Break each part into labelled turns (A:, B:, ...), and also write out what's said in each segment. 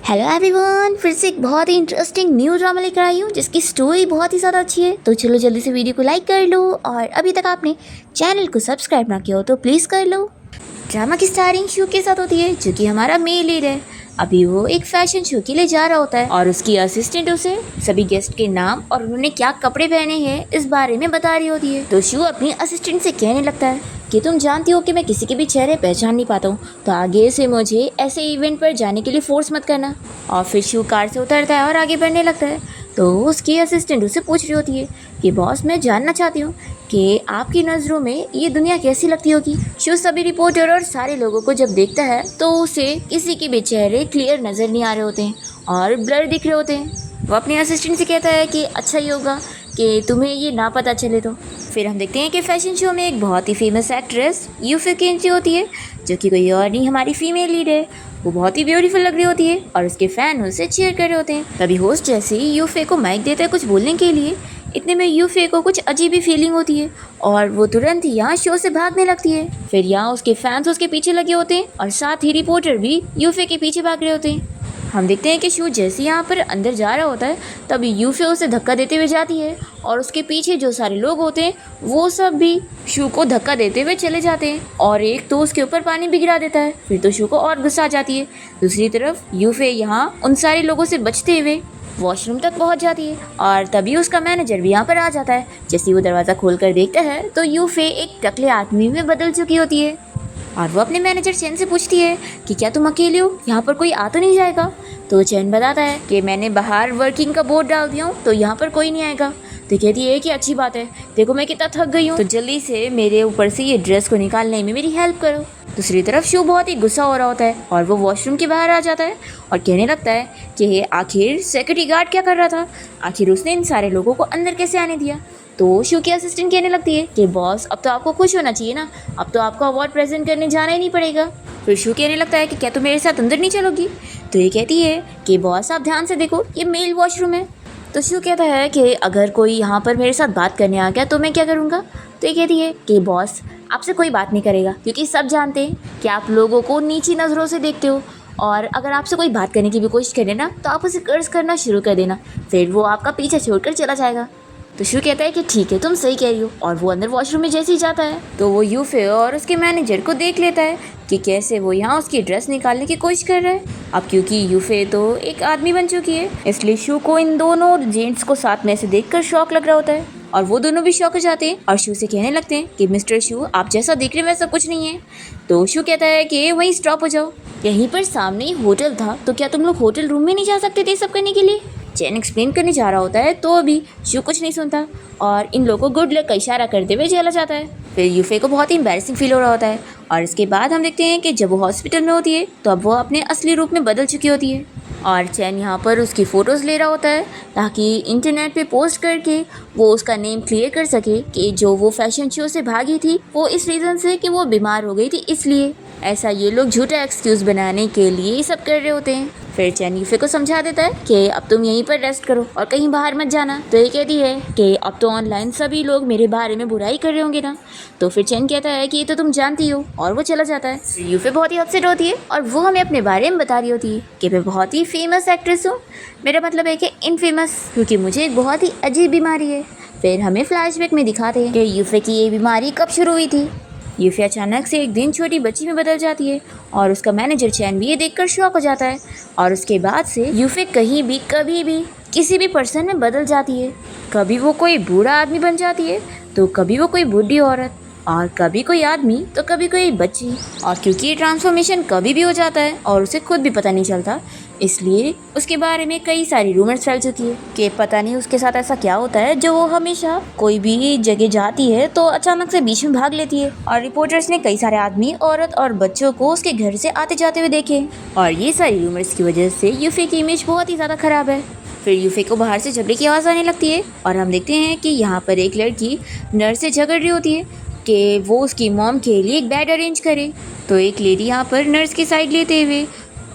A: Hello everyone, फिर से एक बहुत ही इंटरेस्टिंग न्यू ड्रामा लेकर आई हूँ जिसकी स्टोरी बहुत ही ज़्यादा अच्छी है। तो चलो जल्दी से वीडियो को लाइक कर लो और अभी तक आपने चैनल को सब्सक्राइब ना किया हो तो प्लीज़ कर लो। ड्रामा की स्टारिंग शू के साथ होती है जो कि हमारा मेल लीड है। अभी वो एक फैशन शो के लिए जा रहा होता है और उसकी असिस्टेंट उसे सभी गेस्ट के नाम और उन्होंने क्या कपड़े पहने हैं इस बारे में बता रही होती है। तो शू अपनी असिस्टेंट से कहने लगता है कि तुम जानती हो कि मैं किसी के भी चेहरे पहचान नहीं पाता हूँ, तो आगे से मुझे ऐसे इवेंट पर जाने के लिए फोर्स मत करना। और फिर शू कार से उतरता है और आगे बढ़ने लगता है। तो उसकी असिस्टेंट उससे पूछ रही होती है कि बॉस, मैं जानना चाहती हूँ कि आपकी नज़रों में ये दुनिया कैसी लगती होगी। शू सभी रिपोर्टर और सारे लोगों को जब देखता है तो उसे किसी के भी चेहरे क्लियर नज़र नहीं आ रहे होते हैं और ब्लर दिख रहे होते हैं। वो अपने असिस्टेंट से कहता है कि अच्छा ही होगा कि तुम्हें ये ना पता चले। तो फिर हम देखते हैं कि फैशन शो में एक बहुत ही फेमस एक्ट्रेस यूफे की एंट्री होती है जो कि कोई और नहीं, हमारी फीमेल लीड है। वो बहुत ही ब्यूटीफुल लग रही होती है और उसके फैन उसे चीयर कर रहे होते हैं। तभी होस्ट जैसे ही यूफे को माइक देता है कुछ बोलने के लिए, इतने में यूफे को कुछ अजीब ही फीलिंग होती है और वो तुरंत ही यहाँ शो से भागने लगती है। फिर यहाँ उसके फैंस उसके पीछे लगे होते हैं और साथ ही रिपोर्टर भी यूफे के पीछे भाग रहे होते हैं। हम देखते हैं कि शू जैसे यहाँ पर अंदर जा रहा होता है तब यूफे उसे धक्का देते हुए जाती है और उसके पीछे जो सारे लोग होते हैं वो सब भी शू को धक्का देते हुए चले जाते हैं और एक तो उसके ऊपर पानी भी गिरा देता है। फिर तो शू को और गुस्सा आ जाती है। दूसरी तरफ यूफे यहाँ उन सारे लोगों से बचते हुए वॉशरूम तक पहुंच जाती है और तभी उसका मैनेजर भी यहाँ पर आ जाता है। जैसे वो दरवाज़ा खोल कर देखता है तो यूफे एक टकले आदमी में बदल चुकी होती है और वो अपने मैनेजर चैन से पूछती है कि क्या तुम अकेले हो, यहाँ पर कोई आ तो नहीं जाएगा। तो चैन बताता है कि मैंने बाहर वर्किंग का बोर्ड डाल दिया हूँ तो यहाँ पर कोई नहीं आएगा। तो कहती है कि अच्छी बात है, देखो मैं कितना थक गई हूँ, तो जल्दी से मेरे ऊपर से ये ड्रेस को निकालने में मेरी हेल्प करो। दूसरी तरफ शू बहुत ही गुस्सा हो रहा होता है और वो वॉशरूम के बाहर आ जाता है और कहने लगता है कि आखिर सिक्योरिटी गार्ड क्या कर रहा था, आखिर उसने इन सारे लोगों को अंदर कैसे आने दिया। तो शू की असिस्टेंट कहने लगती है कि बॉस, अब तो आपको खुश होना चाहिए ना, अब तो आपको अवार्ड प्रेजेंट करने जाना ही नहीं पड़ेगा। फिर शू कहने लगता है कि क्या तुम मेरे साथ अंदर नहीं चलोगी। तो ये कहती है कि बॉस आप ध्यान से देखो, ये मेल वॉशरूम है। तो शू कहता है कि अगर कोई यहाँ पर मेरे साथ बात करने आ गया तो मैं क्या करूँगा। तो ये कहती है कि बॉस आपसे कोई बात नहीं करेगा क्योंकि सब जानते हैं कि आप लोगों को नीची नज़रों से देखते हो और अगर आपसे कोई बात करने की भी कोशिश करे ना तो आप उसे कर्ज करना शुरू कर देना, फिर वो आपका पीछे छोड़कर चला जाएगा। तो शू कहता है कि ठीक है, तुम सही कह रही हो और वो अंदर वॉशरूम में जैसे ही जाता है तो वो यूफे और उसके मैनेजर को देख लेता है कि कैसे वो यहाँ उसकी ड्रेस निकालने की कोशिश कर रहा है। अब क्योंकि यूफे तो एक आदमी बन चुकी है इसलिए शू को इन दोनों जेंट्स को साथ में ऐसे देखकर शौक लग रहा होता है और वो दोनों भी शौक हो जाते हैं और शू से कहने लगते हैं कि मिस्टर शू, आप जैसा देख रहे हैं वैसा कुछ नहीं है। तो शू कहता है कि वहीं स्टॉप हो जाओ, यहीं पर सामने ही होटल था, तो क्या तुम लोग होटल रूम में नहीं जा सकते थे सब करने के लिए। चैन एक्सप्लेन करने जा रहा होता है तो अभी शू कुछ नहीं सुनता और इन लोगों को गुड लक का इशारा करते हुए चला जाता है। फिर यूफे को बहुत ही एम्बैरेसिंग फील हो रहा होता है और इसके बाद हम देखते हैं कि जब वो हॉस्पिटल में होती है तो अब वो अपने असली रूप में बदल चुकी होती है और चैन यहाँ पर उसकी फ़ोटोज़ ले रहा होता है ताकि इंटरनेट पे पोस्ट करके वो उसका नेम क्लियर कर सके कि जो वो फैशन शो से भागी थी वो इस रीज़न से कि वो बीमार हो गई थी, इसलिए ऐसा ये लोग झूठा एक्सक्यूज़ बनाने के लिए ये सब कर रहे होते हैं। फिर चैन यूफे को समझा देता है कि अब तुम यहीं पर रेस्ट करो और कहीं बाहर मत जाना। तो ये कहती है कि अब तो ऑनलाइन सभी लोग मेरे बारे में बुराई कर रहे होंगे ना। तो फिर चैन कहता है कि ये तो तुम जानती हो और वो चला जाता है। यूफे बहुत ही अपसेट होती है और वो हमें अपने बारे में बता रही होती है कि मैं बहुत ही फेमस एक्ट्रेस हूँ, मेरा मतलब है कि इनफेमस, क्योंकि मुझे एक बहुत ही अजीब बीमारी है। फिर हमें फ्लैशबैक में दिखाते हैं कि यूफे की ये बीमारी कब शुरू हुई थी। यूफे अचानक से एक दिन छोटी बच्ची में बदल जाती है और उसका मैनेजर चैन भी ये देखकर शॉक हो जाता है और उसके बाद से यूफे कहीं भी कभी भी किसी भी पर्सन में बदल जाती है। कभी वो कोई बूढ़ा आदमी बन जाती है तो कभी वो कोई बूढ़ी औरत और कभी कोई आदमी तो कभी कोई बच्ची। और क्योंकि ये ट्रांसफॉर्मेशन कभी भी हो जाता है और उसे खुद भी पता नहीं चलता, इसलिए उसके बारे में कई सारी रूमर्स फैल चुकी है कि पता नहीं उसके साथ ऐसा क्या होता है जो वो हमेशा कोई भी जगह जाती है तो अचानक से बीच में भाग लेती है। और रिपोर्टर्स ने कई सारे आदमी, औरत और बच्चों को उसके घर से आते जाते हुए देखे और ये सारी रूमर्स की वजह से यूफे की इमेज बहुत ही ज़्यादा खराब है। फिर यूफे को बाहर से झगड़े की आवाज़ आने लगती है और हम देखते हैं कि यहाँ पर एक लड़की नर्स से झगड़ रही होती है कि वो उसकी मॉम के लिए एक बेड अरेंज करे। तो एक लेडी यहाँ पर नर्स की साइड लेते हुए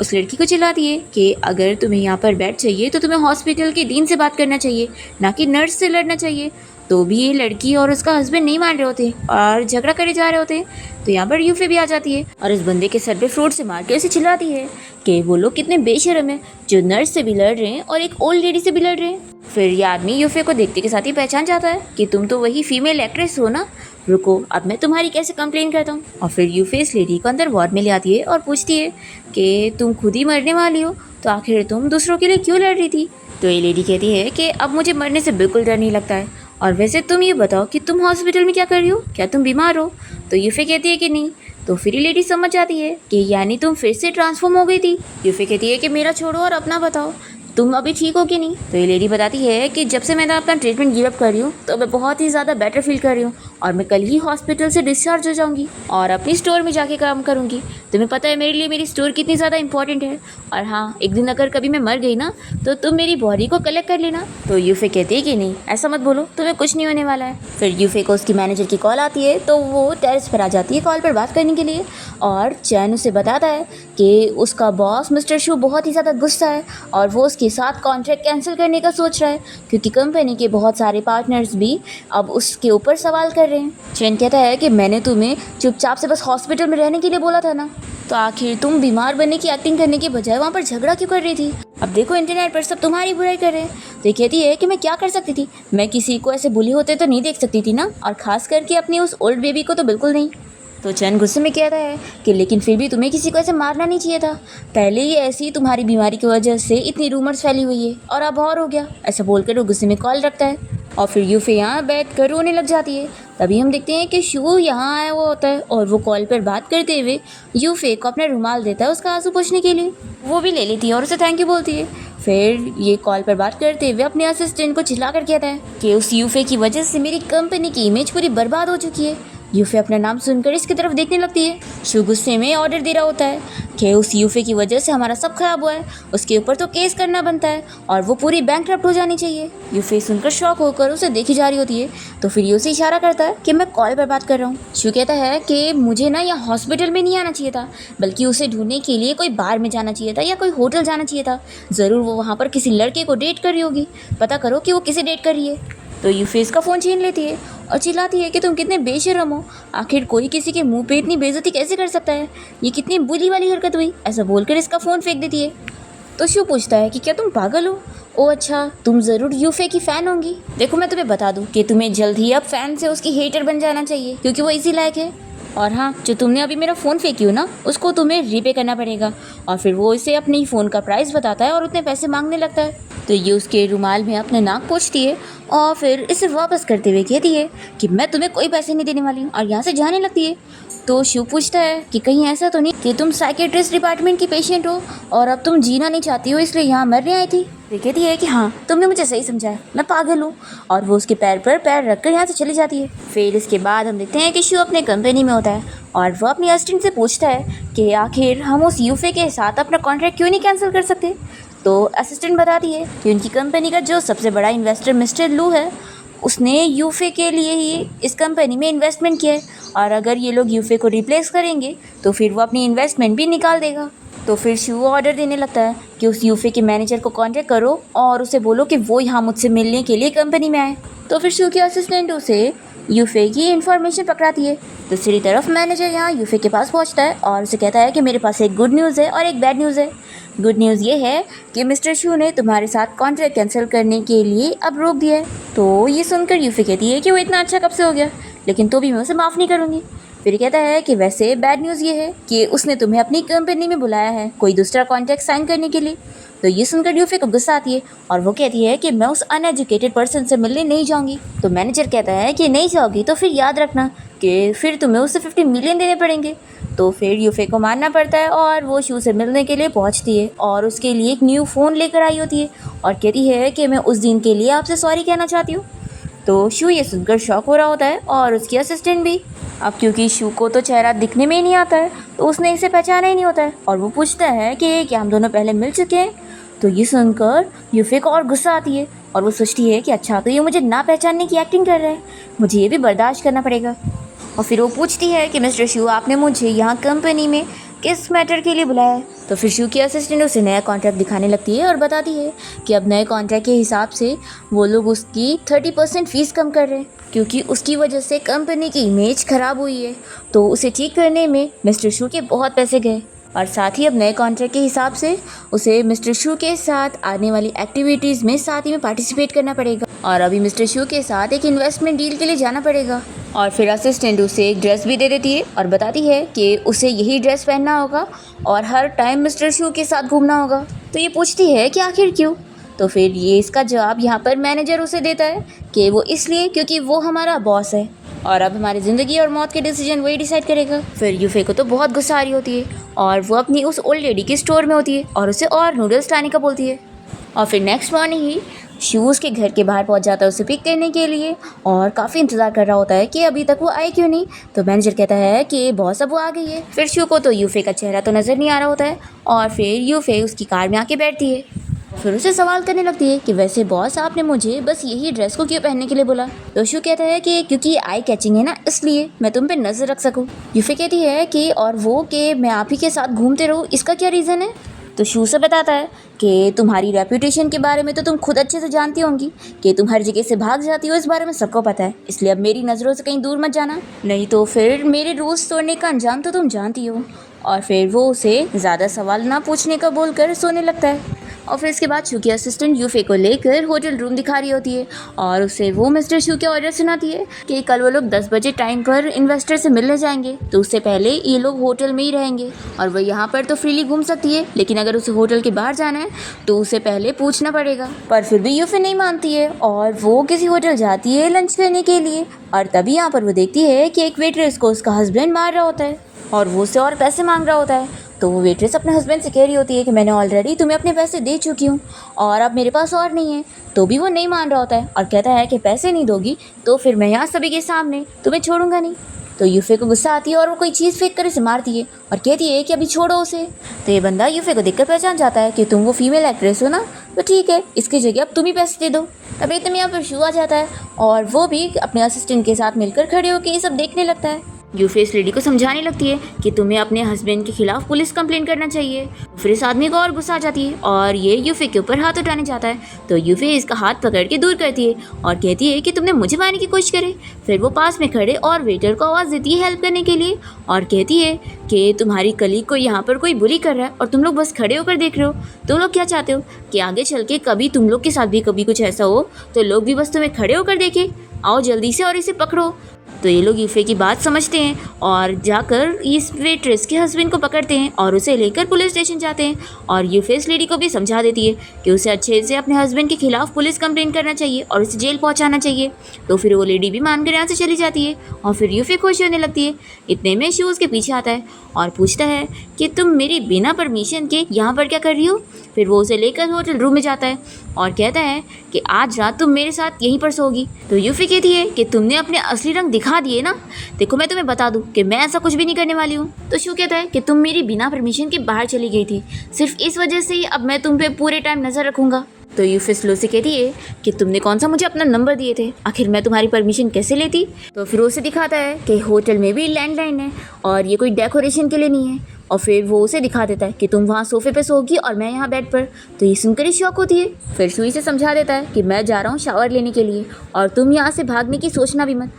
A: उस लड़की को चिल्लाती है कि अगर तुम्हें यहाँ पर बेड चाहिए तो तुम्हें हॉस्पिटल के डीन से बात करना चाहिए, ना कि नर्स से लड़ना चाहिए। तो भी ये लड़की और उसका हस्बैंड नहीं मान रहे होते और झगड़ा करे जा रहे होते। तो यहाँ पर यूफे भी आ जाती है और इस बंदे के सर पे फ्रूट से मार के उसे चिल्लाती है कि वो लोग कितने बेशर्म हैं जो नर्स से भी लड़ रहे हैं और एक ओल्ड लेडी से भी लड़ रहे हैं। फिर ये आदमी यूफे को देखते के साथ ही पहचान जाता है कि तुम तो वही फीमेल एक्ट्रेस हो ना, रुको अब मैं तुम्हारी कैसे कंप्लेन करता हूँ। और फिर यूफे इस लेडी को अंदर वार्ड में ले आती है और पूछती है कि तुम खुद ही मरने वाली हो तो आखिर तुम दूसरों के लिए क्यों लड़ रही थी। तो ये लेडी कहती है कि अब मुझे मरने से बिल्कुल डर नहीं लगता है, और वैसे तुम ये बताओ कि तुम हॉस्पिटल में क्या कर रही हो, क्या तुम बीमार हो। तो यूफे कहती है कि नहीं। तो फिर ये लेडी समझ जाती है कि यानी तुम फिर से ट्रांसफॉर्म हो गई थी। यूफे कहती है कि मेरा छोड़ो और अपना बताओ, तुम अभी ठीक हो कि नहीं। तो ये लेडी बताती है कि जब से मैंने अपना ट्रीटमेंट गिव अप कर रही हूँ तो मैं बहुत ही ज़्यादा बेटर फील कर रही हूँ और मैं कल ही हॉस्पिटल से डिस्चार्ज हो जाऊँगी और अपनी स्टोर में जाके काम करूँगी। तुम्हें पता है मेरे लिए मेरी स्टोर कितनी ज़्यादा इंपॉर्टेंट है, और हाँ एक दिन अगर कभी मैं मर गई ना तो तुम मेरी बॉडी को कलेक्ट कर लेना। तो यूफे कहती है कि नहीं ऐसा मत बोलो, तुम्हें कुछ नहीं होने वाला है। फिर यूफे को उसकी मैनेजर की कॉल आती है तो वो टेरेस पर आ जाती है कॉल पर बात करने के लिए, और चैन उसे बताता है कि उसका बॉस मिस्टर शू बहुत ही ज़्यादा गुस्सा है और वो उसके साथ कॉन्ट्रैक्ट कैंसिल करने का सोच रहा है क्योंकि कंपनी के बहुत सारे पार्टनर्स भी अब उसके ऊपर सवाल कर रहे हैं। चैन कहता है कि मैंने तुम्हें चुपचाप से बस हॉस्पिटल में रहने के लिए बोला था ना, तो आखिर तुम बीमार बनने की एक्टिंग करने के बजाय वहाँ पर झगड़ा क्यों कर रही थी। अब देखो इंटरनेट पर सब तुम्हारी बुराई कर रहे हैं। तो ये कहती है कि मैं क्या कर सकती थी, मैं किसी को ऐसे बुली होते तो नहीं देख सकती थी ना, और ख़ास करके अपनी उस ओल्ड बेबी को तो बिल्कुल नहीं। तो चैन गुस्से में कहता है कि लेकिन फिर भी तुम्हें किसी को ऐसे मारना नहीं चाहिए था, पहले ही ऐसी तुम्हारी बीमारी की वजह से इतनी रूमर्स फैली हुई है और अब और हो गया। ऐसा बोलकर वो गुस्से में कॉल रखता है और फिर यूफे यहाँ बैठ कर रोने लग जाती है। तभी हम देखते हैं कि शू यहाँ आया हुआ होता है और वो कॉल पर बात करते हुए यूफे को अपना रुमाल देता है उसका आंसू पोंछने के लिए। वो भी ले लेती है और उसे थैंक यू बोलती है। फिर ये कॉल पर बात करते हुए अपने असिस्टेंट को चिल्ला कर कहता है कि उस यूफे की वजह से मेरी कंपनी की इमेज पूरी बर्बाद हो चुकी है। यूफे अपना नाम सुनकर इसकी तरफ देखने लगती है। शू गुस्से में ऑर्डर दे रहा होता है कि उस यूफे की वजह से हमारा सब खराब हुआ है, उसके ऊपर तो केस करना बनता है और वो पूरी बैंकरप्ट हो जानी चाहिए। यूफे सुनकर शॉक होकर उसे देखी जा रही होती है तो फिर ये उसे इशारा करता है कि मैं कॉल पर बात कर रहा हूँ। शू कहता है कि मुझे ना यहाँ हॉस्पिटल में नहीं आना चाहिए था, बल्कि उसे ढूंढने के लिए कोई बार में जाना चाहिए था या कोई होटल जाना चाहिए था। ज़रूर वो वहाँ पर किसी लड़के को डेट कर रही होगी, पता करो कि वो किसे डेट कर रही है। तो यूफे इसका फ़ोन छीन लेती है और चिल्लाती है कि तुम कितने बेशर्म हो, आखिर कोई किसी के मुंह पे इतनी बेइज्जती कैसे कर सकता है, ये कितनी बुरी वाली हरकत हुई। ऐसा बोलकर इसका फ़ोन फेंक देती है। तो शू पूछता है कि क्या तुम पागल हो। ओ अच्छा, तुम ज़रूर यूफे की फ़ैन होंगी। देखो मैं तुम्हें बता दूं कि तुम्हें जल्द ही अब फ़ैन से उसकी हेटर बन जाना चाहिए क्योंकि वो इसी लायक है। और हाँ, जो तुमने अभी मेरा फ़ोन फेंकी हो ना उसको तुम्हें रीपे करना पड़ेगा। और फिर वो इसे अपने फ़ोन का प्राइस बताता है और उतने पैसे मांगने लगता है। तो ये उसके रुमाल में अपने नाक पोंछती है और फिर इसे वापस करते हुए कहती है कि मैं तुम्हें कोई पैसे नहीं देने वाली हूँ, और यहाँ से जाने लगती है। तो शू पूछता है कि कहीं ऐसा तो नहीं कि तुम साइकेट्रिस्ट डिपार्टमेंट की पेशेंट हो और अब तुम जीना नहीं चाहती हो इसलिए यहाँ मरने आई थी। ये कहती है कि हाँ तुमने मुझे सही समझा है, मैं पागल हूँ, और वो उसके पैर पर पैर रखकर यहाँ से चली जाती है। फिर इसके बाद हम देखते हैं कि शू अपने कंपनी में होता है और वो अपनी असिस्टेंट से पूछता है कि आखिर हम उस यूफे के साथ अपना कॉन्ट्रैक्ट क्यों नहीं कैंसिल कर सकते। तो असिस्टेंट बताती है कि उनकी कंपनी का जो सबसे बड़ा इन्वेस्टर मिस्टर लू है उसने यूफे के लिए ही इस कंपनी में इन्वेस्टमेंट किया है, और अगर ये लोग यूफे को रिप्लेस करेंगे तो फिर वो अपनी इन्वेस्टमेंट भी निकाल देगा। तो फिर शू ऑर्डर देने लगता है कि उस यूफे के मैनेजर को कांटेक्ट करो और उसे बोलो कि वो यहाँ मुझसे मिलने के लिए कंपनी में आए। तो फिर शू की असिस्टेंट उसे यूफे की इन्फॉर्मेशन पकड़ाती है। दूसरी तरफ मैनेजर यहाँ यूफे के पास पहुँचता है और उसे कहता है कि मेरे पास एक गुड न्यूज़ है और एक बैड न्यूज़ है। गुड न्यूज़ ये है कि मिस्टर शू ने तुम्हारे साथ कॉन्ट्रैक्ट कैंसिल करने के लिए अब रोक दिया है। तो ये सुनकर यूफे कहती है कि वो इतना अच्छा कब से हो गया, लेकिन तो भी मैं उसे माफ़ नहीं करूँगी। फिर कहता है कि वैसे बैड न्यूज़ ये है कि उसने तुम्हें अपनी कंपनी में बुलाया है कोई दूसरा कॉन्ट्रैक्ट साइन करने के लिए। तो ये सुनकर यूफे को गुस्सा आती है और वो कहती है कि मैं उस अनएजुकेटेड पर्सन से मिलने नहीं जाऊँगी। तो मैनेजर कहता है कि नहीं जाओगी तो फिर याद रखना कि फिर तुम्हें उससे 50 मिलियन देने पड़ेंगे। तो फिर यूफे को मानना पड़ता है और वो शू से मिलने के लिए पहुंचती है और उसके लिए एक न्यू फ़ोन लेकर आई होती है और कहती है कि मैं उस दिन के लिए आपसे सॉरी कहना चाहती हूँ। तो शू ये सुनकर शॉक हो रहा होता है और उसकी असिस्टेंट भी। अब क्योंकि शू को तो चेहरा दिखने में ही नहीं आता है तो उसने इसे पहचाना ही नहीं होता है और वो पूछता है कि क्या हम दोनों पहले मिल चुके हैं। तो ये सुनकर यूफे को और गुस्सा आती है और वो सोचती है कि अच्छा तो ये मुझे ना पहचानने की एक्टिंग कर रहा है, मुझे ये भी बर्दाश्त करना पड़ेगा। और फिर वो पूछती है कि मिस्टर शू आपने मुझे यहाँ कंपनी में किस मैटर के लिए बुलाया है। तो फिर शू की असिस्टेंट उसे नया कॉन्ट्रैक्ट दिखाने लगती है और बताती है कि अब नए कॉन्ट्रैक्ट के हिसाब से वो लोग उसकी 30% फ़ीस कम कर रहे हैं क्योंकि उसकी वजह से कंपनी की इमेज ख़राब हुई है। तो उसे ठीक करने में मिस्टर शू के बहुत पैसे गए और साथ ही अब नए कॉन्ट्रैक्ट के हिसाब से उसे मिस्टर शू के साथ आने वाली एक्टिविटीज़ में साथ ही में पार्टिसिपेट करना पड़ेगा। और अभी मिस्टर शू के साथ एक इन्वेस्टमेंट डील के लिए जाना पड़ेगा। और फिर असिस्टेंट उसे एक ड्रेस भी दे देती है और बताती है कि उसे यही ड्रेस पहनना होगा और हर टाइम मिस्टर शू के साथ घूमना होगा। तो ये पूछती है कि आखिर क्यों। तो फिर ये इसका जवाब यहाँ पर मैनेजर उसे देता है कि वो इसलिए क्योंकि वो हमारा बॉस है और अब हमारी ज़िंदगी और मौत के डिसीजन वही डिसाइड करेगा। फिर यूफे को तो बहुत गुस्सा आ रही होती है और वो अपनी उस ओल्ड लेडी के स्टोर में होती है और उसे और नूडल्स लाने का बोलती है। और फिर नेक्स्ट मॉर्निंग ही शूज़ के घर के बाहर पहुंच जाता है उसे पिक करने के लिए और काफ़ी इंतज़ार कर रहा होता है कि अभी तक वो आए क्यों नहीं। तो मैनेजर कहता है कि बॉस अब वो आ गई है। फिर शू को तो यूफे का चेहरा तो नज़र नहीं आ रहा होता है और फिर यूफे उसकी कार में आके बैठती है। फिर उसे सवाल करने लगती है कि वैसे बॉस आपने मुझे बस यही ड्रेस को क्यों पहनने के लिए बोला। तो शू कहता है कि क्योंकि आई कैचिंग है ना, इसलिए मैं तुम पे नज़र रख सकूँ। यूफे कहती है कि और वो कि मैं आप ही के साथ घूमते रहूँ, इसका क्या रीज़न है। तो शू से बताता है कि तुम्हारी रेपुटेशन के बारे में तो तुम खुद अच्छे से जानती होंगी कि तुम हर जगह से भाग जाती हो, इस बारे में सबको पता है। इसलिए अब मेरी नज़रों से कहीं दूर मत जाना, नहीं तो फिर मेरे रूल्स तोड़ने का अंजाम तो तुम जानती हो। और फिर वो उसे ज़्यादा सवाल ना पूछने का बोलकर सोने लगता है। और फिर इसके बाद शू की असिस्टेंट यूफे को लेकर होटल रूम दिखा रही होती है और उसे वो मिस्टर शू के ऑर्डर सुनाती है कि कल वो लोग 10 बजे टाइम पर इन्वेस्टर से मिलने जाएंगे, तो उससे पहले ये लोग होटल में ही रहेंगे और वह यहाँ पर तो फ्रीली घूम सकती है, लेकिन अगर उसे होटल के बाहर जाना है तो उसे पहले पूछना पड़ेगा। पर फिर भी यूफे नहीं मानती है और वो किसी होटल जाती है लंच करने के लिए। और तभी यहाँ पर वो देखती है कि एक वेटरेस को उसका हस्बैंड मार रहा होता है और वो उससे और पैसे मांग रहा होता है। तो वो वेट्रेस अपने हस्बैंड से कह रही होती है कि मैंने ऑलरेडी तुम्हें अपने पैसे दे चुकी हूँ और अब मेरे पास और नहीं है। तो भी वो नहीं मान रहा होता है और कहता है कि पैसे नहीं दोगी तो फिर मैं यहाँ सभी के सामने तुम्हें छोड़ूंगा नहीं। तो यूफे को गुस्सा आती है और वो कोई चीज़ फेंक कर इसे मारती है और कहती है कि अभी छोड़ो उसे। तो ये बंदा यूफे को देखकर पहचान जाता है कि तुम वो फीमेल एक्ट्रेस हो ना, तो ठीक है, इसकी जगह अब तुम ही पैसे दे दो। तब एकदम यहाँ पर शू आ जाता है और वो भी अपने असिस्टेंट के साथ मिलकर खड़े होकर ये सब देखने लगता है। यूफे इस लेडी को समझाने लगती है कि तुम्हें अपने हस्बैंड के खिलाफ पुलिस कंप्लेंट करना चाहिए। फिर इस आदमी को और गुस्सा आ जाती है और ये यूफे के ऊपर हाथ उठाने जाता है। तो यूफे इसका हाथ पकड़ के दूर करती है और कहती है कि तुमने मुझे मारने की कोशिश करे। फिर वो पास में खड़े और वेटर को आवाज़ देती है हेल्प करने के लिए और कहती है कि तुम्हारी कलीग को यहाँ पर कोई बुली कर रहा है और तुम लोग बस खड़े होकर देख रहे हो। तुम लोग क्या चाहते हो कि आगे चल के कभी तुम लोग के साथ भी कभी कुछ ऐसा हो तो लोग भी बस तुम्हें खड़े होकर देखें। आओ जल्दी से और इसे पकड़ो। तो ये लोग यूफे की बात समझते हैं और जाकर इस वेट्रेस के हस्बैंड को पकड़ते हैं और उसे लेकर पुलिस स्टेशन जाते हैं। और यूफे इस लेडी को भी समझा देती है कि उसे अच्छे से अपने हस्बैंड के खिलाफ पुलिस कंप्लेंट करना चाहिए और उसे जेल पहुंचाना चाहिए। तो फिर वो लेडी भी मानकर यहाँ से चली जाती है और फिर यूफे खुश होने लगती है। इतने में शू उसके पीछे आता है और पूछता है कि तुम मेरी बिना परमिशन के यहाँ पर क्या कर रही हो। फिर वो उसे लेकर होटल रूम में जाता है और कहता है कि आज रात तुम मेरे साथ यहीं पर सोगी। तो यूफे कहती है कि तुमने अपने असली रंग दिखा दिए ना, देखो मैं तुम्हें बता दूं कि मैं ऐसा कुछ भी नहीं करने वाली हूँ। तो शू कहता है कि तुम मेरी बिना परमिशन के बाहर चली गई थी, सिर्फ इस वजह से ही अब मैं तुम पे पूरे टाइम नज़र रखूँगा। तो यूफे स्लो से कहती है कि तुमने कौन सा मुझे अपना नंबर दिए थे, आखिर मैं तुम्हारी परमिशन कैसे लेती। तो फिर उसे दिखाता है कि होटल में भी लैंडलाइन है और ये कोई डेकोरेशन के लिए नहीं है। और फिर वो उसे दिखा देता है कि तुम वहाँ सोफे पे सोगी और मैं यहाँ बेड पर। तो ये सुनकर ही शौक होती है। फिर शू से समझा देता है कि मैं जा रहा हूँ शावर लेने के लिए और तुम यहाँ से भागने की सोचना भी मत।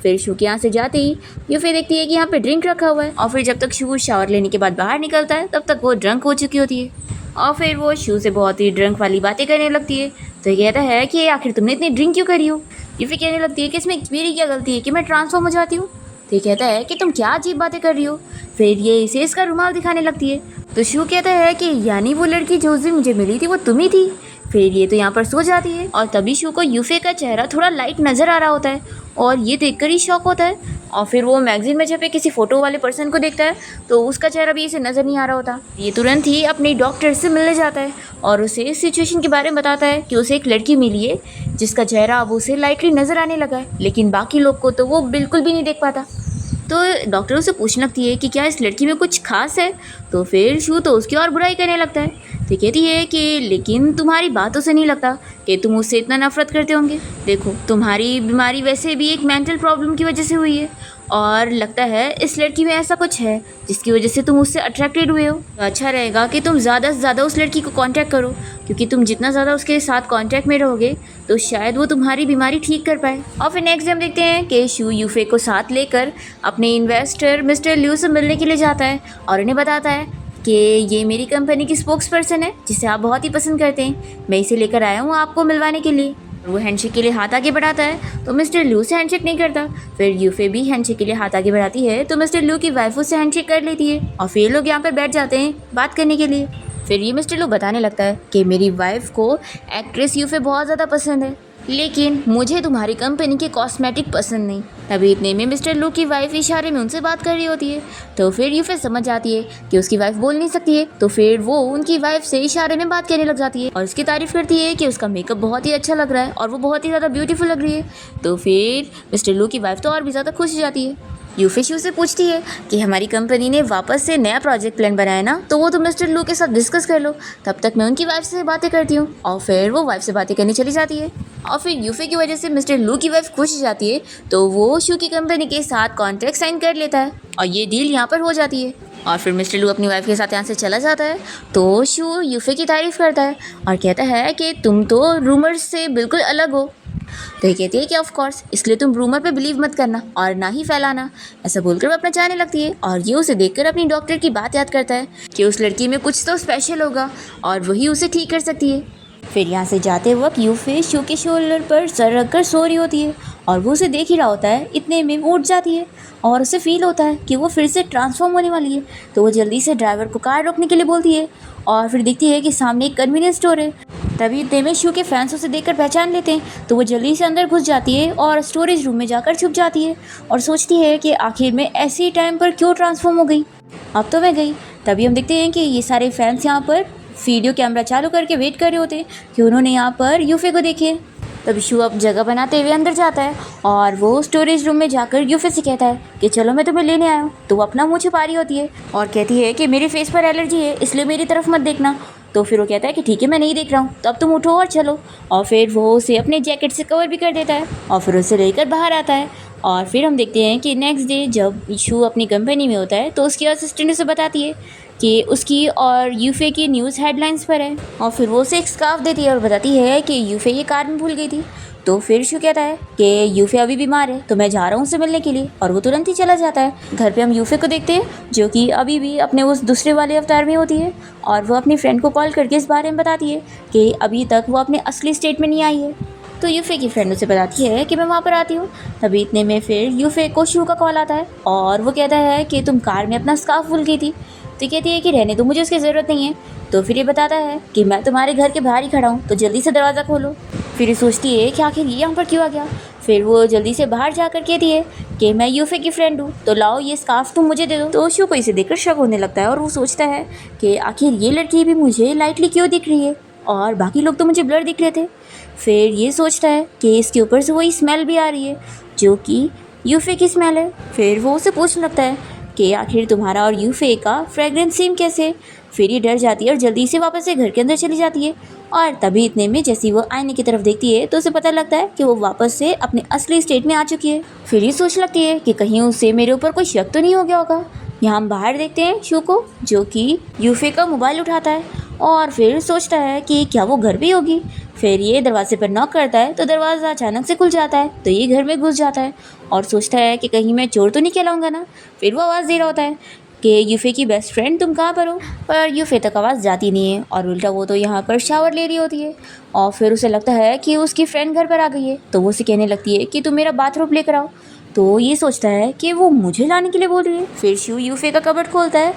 A: फिर शू के यहाँ से जाते ही यूफे देखती है कि यहाँ पे ड्रिंक रखा हुआ है और फिर जब तक शू शावर लेने के बाद बाहर निकलता है तब तक वो ड्रंक हो चुकी होती है और फिर वो शू से बहुत ही ड्रंक वाली बातें करने लगती है। तो ये कहता है कि आखिर तुमने इतनी ड्रिंक क्यों करी हो। यूफे कहने लगती है कि इसमें मेरी क्या गलती है कि मैं ट्रांसफॉर्म हो जाती हूँ। तो ये कहता है कि तुम क्या अजीब बातें कर रही हो। फिर ये इसे इसका रुमाल दिखाने लगती है। तो शू कहता है कि यानी वो लड़की जो उस दिन मुझे मिली थी वो तुम ही थी। फिर ये तो यहाँ पर सो जाती है और तभी शू को यूफे का चेहरा थोड़ा लाइट नज़र आ रहा होता है और ये देखकर ही शॉक होता है। और फिर वो मैगजीन में छपे किसी फ़ोटो वाले पर्सन को देखता है तो उसका चेहरा भी इसे नज़र नहीं आ रहा होता। ये तुरंत ही अपनी डॉक्टर से मिलने जाता है और उसे इस सिचुएशन के बारे में बताता है कि उसे एक लड़की मिली है जिसका चेहरा अब उसे लाइटली नज़र आने लगा है, लेकिन बाकी लोग को तो वो बिल्कुल भी नहीं देख पाता। तो डॉक्टर उसे पूछने लगती है कि क्या इस लड़की में कुछ खास है। तो फिर शू तो उसकी और बुराई करने लगता है। तो कहती है कि लेकिन तुम्हारी बातों से नहीं लगता कि तुम उससे इतना नफरत करते होंगे। देखो तुम्हारी बीमारी वैसे भी एक मेंटल प्रॉब्लम की वजह से हुई है और लगता है इस लड़की में ऐसा कुछ है जिसकी वजह से तुम उससे अट्रैक्टेड हुए हो। तो अच्छा रहेगा कि तुम ज़्यादा से ज़्यादा उस लड़की को कांटेक्ट करो, क्योंकि तुम जितना ज़्यादा उसके साथ कांटेक्ट में रहोगे तो शायद वो तुम्हारी बीमारी ठीक कर पाए। और फिर नेक्स्ट हम देखते हैं कि शू यूफे को साथ लेकर अपने इन्वेस्टर मिस्टर ल्यू से मिलने के लिए जाता है और उन्हें बताता है कि ये मेरी कंपनी की स्पोक्स पर्सन है जिसे आप बहुत ही पसंद करते हैं, मैं इसे लेकर आया हूँ आपको मिलवाने के लिए। वो हैंडशेक के लिए हाथ आगे बढ़ाता है तो मिस्टर लू से हैंडशेक नहीं करता। फिर यूफे भी हैंडशेक के लिए हाथ आगे बढ़ाती है तो मिस्टर लू की वाइफ उससे हैंडशेक कर लेती है और फिर लोग यहाँ पर बैठ जाते हैं बात करने के लिए। फिर ये मिस्टर लू बताने लगता है कि मेरी वाइफ को एक्ट्रेस यूफे बहुत ज़्यादा पसंद है, लेकिन मुझे तुम्हारी कंपनी के कॉस्मेटिक पसंद नहीं। तभी इतने में मिस्टर लू की वाइफ इशारे में उनसे बात कर रही होती है। तो फिर यूफे समझ जाती है कि उसकी वाइफ बोल नहीं सकती है, तो फिर वो उनकी वाइफ से इशारे में बात करने लग जाती है और उसकी तारीफ करती है कि उसका मेकअप बहुत ही अच्छा लग रहा है और वो बहुत ही ज़्यादा ब्यूटीफुल लग रही है। तो फिर मिस्टर लू की वाइफ तो और भी ज़्यादा खुश हो जाती है। यूफे शू से पूछती है कि हमारी कंपनी ने वापस से नया प्रोजेक्ट प्लान बनाया ना, तो वो तुम मिस्टर लू के साथ डिस्कस कर लो, तब तक मैं उनकी वाइफ से बातें करती हूँ। और फिर वो वाइफ से बातें करने चली जाती है और फिर यूफे की वजह से मिस्टर लू की वाइफ खुश हो जाती है, तो वो शू की कंपनी के साथ कॉन्ट्रैक्ट साइन कर लेता है और ये डील यहाँ पर हो जाती है। और फिर मिस्टर लू अपनी वाइफ के साथ यहाँ से चला जाता है तो शू यूफे की तारीफ़ करता है और कहता है कि तुम तो रूमर्स से बिल्कुल अलग हो। तो ये कहती है कि ऑफ कोर्स, इसलिए तुम रूमर पे बिलीव मत करना और ना ही फैलाना। ऐसा बोलकर वो अपना जाने लगती है और ये उसे देखकर अपनी डॉक्टर की बात याद करता है कि उस लड़की में कुछ तो स्पेशल होगा और वही उसे ठीक कर सकती है। फिर यहाँ से जाते वक्त यूफे शू के शोल्डर पर सर रखकर सो रही होती है और वो उसे देख ही रहा होता है। इतने में वो उठ जाती है और उसे फील होता है कि वो फिर से ट्रांसफॉर्म होने वाली है, तो वो जल्दी से ड्राइवर को कार रोकने के लिए बोलती है और फिर देखती है कि सामने एक कन्वीनियंस स्टोर है। तभी इतने में शू के फैंस उसे देखकर पहचान लेते हैं, तो वो जल्दी से अंदर घुस जाती है और स्टोरेज रूम में जाकर छुप जाती है और सोचती है कि आखिर में ऐसे टाइम पर क्यों ट्रांसफॉर्म हो गई, अब तो मैं गई। तभी हम देखते हैं कि ये सारे फैंस यहाँ पर वीडियो कैमरा चालू करके वेट कर रहे होते हैं कि उन्होंने यहाँ पर यूफे को देखे। तभी शू अब जगह बनाते हुए अंदर जाता है और वो स्टोरेज रूम में जाकर यूफे से कहता है कि चलो मैं तुम्हें लेने आया हूँ। तो वो अपना मुँह छुपा रही होती है और कहती है कि मेरे फेस पर एलर्जी है, इसलिए मेरी तरफ मत देखना। तो फिर वो कहता है कि ठीक है मैं नहीं देख रहा हूँ, तो अब तुम उठो और चलो। और फिर वो उसे अपने जैकेट से कवर भी कर देता है और फिर उसे लेकर बाहर आता है। और फिर हम देखते हैं कि नेक्स्ट डे जब शू अपनी कंपनी में होता है तो उसकी असिस्टेंट उसे बताती है कि उसकी और यूफे की न्यूज़ हेडलाइंस पर है और फिर वो उसे एक स्कार्फ देती है और बताती है कि यूफे ये कार में भूल गई थी। तो फिर शू कहता है कि यूफे अभी बीमार है तो मैं जा रहा हूँ उससे मिलने के लिए, और वो तुरंत ही चला जाता है। घर पे हम यूफे को देखते हैं जो कि अभी भी अपने उस दूसरे वाले अवतार में होती है और वो अपनी फ्रेंड को कॉल करके इस बारे में बताती है कि अभी तक वो अपने असली स्टेट में नहीं आई है। तो यूफे की फ्रेंड उसे बताती है कि मैं वहाँ पर आती हूँ। तभी इतने में फिर यूफे को शू का कॉल आता है और वो कहता है कि तुम कार में अपना स्कार्फ भूल गई थी। तो कहती है कि रहने दो, मुझे उसकी ज़रूरत नहीं है। तो फिर ये बताता है कि मैं तुम्हारे घर के बाहर ही खड़ा हूँ, तो जल्दी से दरवाज़ा खोलो। फिर ये सोचती है कि आखिर ये यहाँ पर क्यों आ गया। फिर वो जल्दी से बाहर जाकर कहती है कि मैं यूफे की फ्रेंड हूँ, तो लाओ ये स्कार्फ तुम मुझे दे दो। तो शू को इसे देखकर शक होने लगता है और वो सोचता है कि आखिर ये लड़की भी मुझे लाइटली क्यों दिख रही है और बाकी लोग तो मुझे ब्लर दिख रहे थे। फिर ये सोचता है कि इसके ऊपर से वही स्मेल भी आ रही है जो कि यूफे की स्मेल है। फिर वो उसे पूछने लगता है कि आखिर तुम्हारा और यूफे का फ्रेगरेंस सेम कैसे। फिर ये डर जाती है और जल्दी से वापस से घर के अंदर चली जाती है। और तभी इतने में जैसे वो आईने की तरफ देखती है तो उसे पता लगता है कि वो वापस से अपने असली स्टेट में आ चुकी है। फिर ये सोच लगती है कि कहीं उसे मेरे ऊपर कोई शक तो नहीं हो गया होगा। यहाँ हम बाहर देखते हैं शू को जो कि यूफे का मोबाइल उठाता है और फिर सोचता है कि क्या वो घर पे होगी। फिर ये दरवाजे पर नॉक करता है तो दरवाज़ा अचानक से खुल जाता है, तो ये घर में घुस जाता है और सोचता है कि कहीं मैं चोर तो नहीं कहलाऊंगा ना। फिर वो आवाज़ दे रहा होता है कि यूफे की बेस्ट फ्रेंड तुम कहाँ पर हो, पर यूफे तक आवाज़ जाती नहीं है और उल्टा वो तो यहाँ पर शावर ले रही होती है। और फिर उसे लगता है कि उसकी फ्रेंड घर पर आ गई है, तो वो उसे कहने लगती है कि तुम मेरा बाथरूम लेकर आओ। तो ये सोचता है कि वो मुझे लाने के लिए बोल रही है। फिर शू यूफे का कबर्ड खोलता है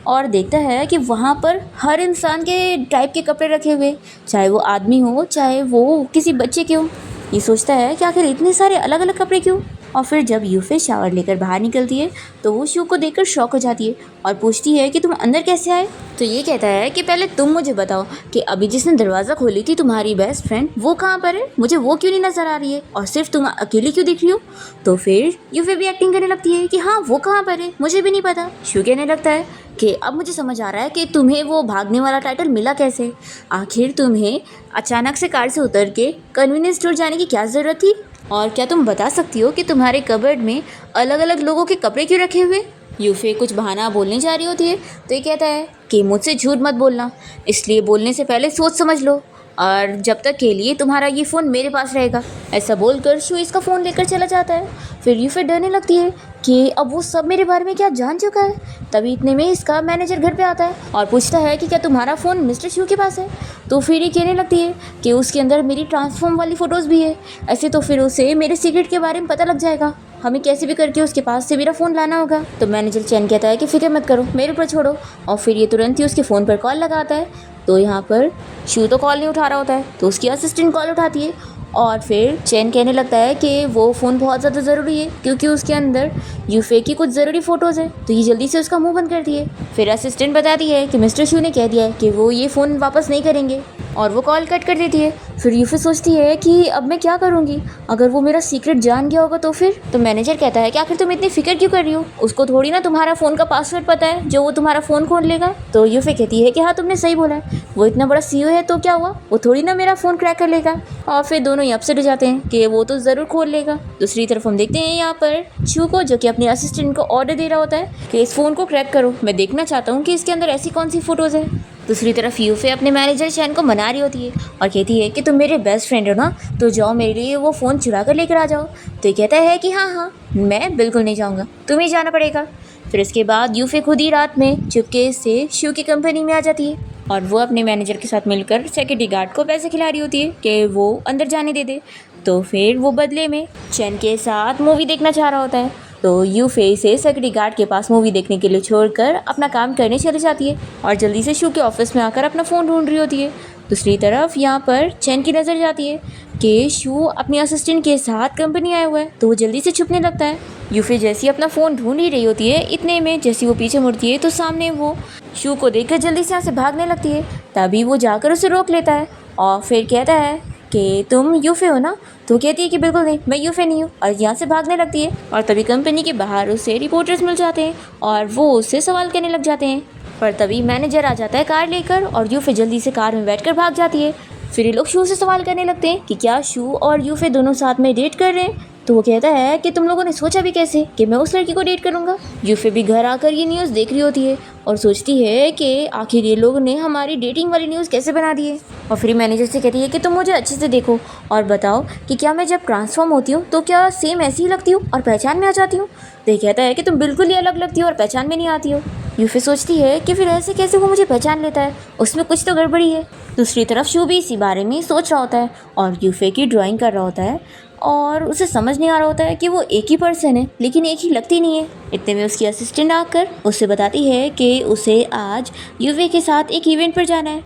A: और देखता है कि वहाँ पर हर इंसान के टाइप के कपड़े रखे हुए, चाहे वो आदमी हो चाहे वो किसी बच्चे के हो। ये सोचता है कि आखिर इतने सारे अलग अलग कपड़े क्यों। और फिर जब यूफे शावर लेकर बाहर निकलती है तो वो शू को देखकर शॉक हो जाती है और पूछती है कि तुम अंदर कैसे आए। तो ये कहता है कि पहले तुम मुझे बताओ कि अभी जिसने दरवाज़ा खोली थी तुम्हारी बेस्ट फ्रेंड वो कहाँ पर है, मुझे वो क्यों नहीं नज़र आ रही है और सिर्फ तुम अकेली क्यों दिख रही हो। तो फिर यूफे भी एक्टिंग करने लगती है कि हाँ वो कहाँ पर है, मुझे भी नहीं पता। शू कहने लगता है कि अब मुझे समझ आ रहा है कि तुम्हें वो भागने वाला टाइटल मिला कैसे। आखिर तुम्हें अचानक से कार से उतर के कन्वीनियंस स्टोर जाने की क्या ज़रूरत थी, और क्या तुम बता सकती हो कि तुम्हारे कबर्ड में अलग अलग लोगों के कपड़े क्यों रखे हुए। यूफे कुछ बहाना बोलने जा रही होती है तो ये कहता है कि मुझसे झूठ मत बोलना, इसलिए बोलने से पहले सोच समझ लो। और जब तक के लिए तुम्हारा ये फ़ोन मेरे पास रहेगा। ऐसा बोलकर शू इसका फ़ोन लेकर चला जाता है। फिर यूफे डरने लगती है कि अब वो सब मेरे बारे में क्या जान चुका है। तभी इतने में इसका मैनेजर घर पे आता है और पूछता है कि क्या तुम्हारा फ़ोन मिस्टर शू के पास है। तो फिर ये कहने लगती है कि उसके अंदर मेरी ट्रांसफॉर्म वाली फ़ोटोज़ भी है। ऐसे तो फिर उसे मेरे सीक्रेट के बारे में पता लग जाएगा, हमें कैसे भी करके उसके पास से मेरा फ़ोन लाना होगा। तो मैनेजर चैन कहता है कि फिक्र मत करो, मेरे ऊपर छोड़ो। और फिर ये तुरंत ही उसके फ़ोन पर कॉल लगाता है। तो यहाँ पर शू तो कॉल नहीं उठा रहा होता है, तो उसकी असिस्टेंट कॉल उठाती है और फिर चैन कहने लगता है कि वो फ़ोन बहुत ज़्यादा ज़रूरी है क्योंकि उसके अंदर यूफे की कुछ ज़रूरी फ़ोटोज़ है। तो ये जल्दी से उसका मुंह बंद करती है। फिर असिस्टेंट बताती है कि मिस्टर शू ने कह दिया है कि वो ये फ़ोन वापस नहीं करेंगे और वो कॉल कट कर देती है। फिर यूफे सोचती है कि अब मैं क्या करूँगी, अगर वो मेरा सीक्रेट जान गया होगा तो फिर। तो मैनेजर कहता है कि आखिर तुम इतनी फिक्र क्यों कर रही हो, उसको थोड़ी ना तुम्हारा फ़ोन का पासवर्ड पता है जो वो तुम्हारा फ़ोन खोल लेगा। तो यूफे कहती है कि हाँ तुमने सही बोला है, वो इतना बड़ा सीईओ है तो क्या हुआ, वो थोड़ी ना मेरा फ़ोन क्रैक कर लेगा। और फिर दोनों ही अपसेट हो जाते हैं कि वो तो ज़रूर खोल लेगा। दूसरी तरफ हम देखते हैं यहाँ पर शू को, जो कि अपने असिस्टेंट को ऑर्डर दे रहा होता है कि इस फ़ोन को क्रैक करो, मैं देखना चाहता हूँ कि इसके अंदर ऐसी कौन सी फ़ोटोज़ है। दूसरी तरफ यूफे अपने मैनेजर चैन को मना रही होती है और कहती है कि तुम मेरे बेस्ट फ्रेंड हो ना, तो जाओ मेरे लिए वो फ़ोन चुरा कर लेकर आ जाओ। तो ये कहता है कि हाँ हाँ मैं बिल्कुल नहीं जाऊँगा, तुम्हें जाना पड़ेगा। फिर इसके बाद यूफे खुद ही रात में चुपके से शू की कंपनी में आ जाती है और वो अपने मैनेजर के साथ मिलकर सिक्योरिटी गार्ड को पैसे खिला रही होती है कि वो अंदर जाने दे दे। तो फिर वो बदले में चैन के साथ मूवी देखना चाह रहा होता है। तो यूफे से सिक्योरिटी गार्ड के पास मूवी देखने के लिए छोड़कर अपना काम करने चली जाती है और जल्दी से शू के ऑफिस में आकर अपना फ़ोन ढूंढ रही होती है। दूसरी तरफ यहाँ पर चैन की नज़र जाती है कि शू अपनी असिस्टेंट के साथ कंपनी आया हुआ है, तो वो जल्दी से छुपने लगता है। यूफे जैसी अपना फ़ोन ढूंढ ही रही होती है, इतने में जैसी वो पीछे मुड़ती है तो सामने वो शू को देखकर जल्दी से यहाँ से भागने लगती है। तभी वो जाकर उसे रोक लेता है और फिर कहता है कि तुम यूफे हो ना। तो कहती है कि बिल्कुल नहीं, मैं यूफे नहीं हूँ, और यहाँ से भागने लगती है। और तभी कंपनी के बाहर उसे रिपोर्टर्स मिल जाते हैं और वो उससे सवाल करने लग जाते हैं। पर तभी मैनेजर आ जाता है कार लेकर और यूफे जल्दी से कार में बैठकर भाग जाती है। फिर ये लोग शू से सवाल करने लगते हैं कि क्या शू और यूफे दोनों साथ में डेट कर रहे हैं। तो वो कहता है कि तुम लोगों ने सोचा भी कैसे कि मैं उस लड़की को डेट करूँगा। यूफे भी घर आकर ये न्यूज़ देख रही होती है और सोचती है कि आखिर ये लोग ने हमारी डेटिंग वाली न्यूज़ कैसे बना दी है। और फिर मैनेजर से कहती है कि तुम मुझे अच्छे से देखो और बताओ कि क्या मैं जब ट्रांसफॉर्म होती हूँ तो क्या सेम ऐसी ही लगती हूँ और पहचान में आ जाती हूँ। तो ये कहता है कि तुम बिल्कुल ही अलग लगती हो और पहचान में नहीं आती हो। यूफे सोचती है कि फिर ऐसे कैसे वो मुझे पहचान लेता है, उसमें कुछ तो गड़बड़ी है। दूसरी तरफ शू भी इसी बारे में सोच रहा होता है और यूफे की ड्राइंग कर रहा होता है और उसे समझ नहीं आ रहा होता है कि वो एक ही पर्सन है लेकिन एक ही लगती नहीं है। इतने में उसकी असिस्टेंट आकर उसे बताती है कि उसे आज यूफे के साथ एक इवेंट पर जाना है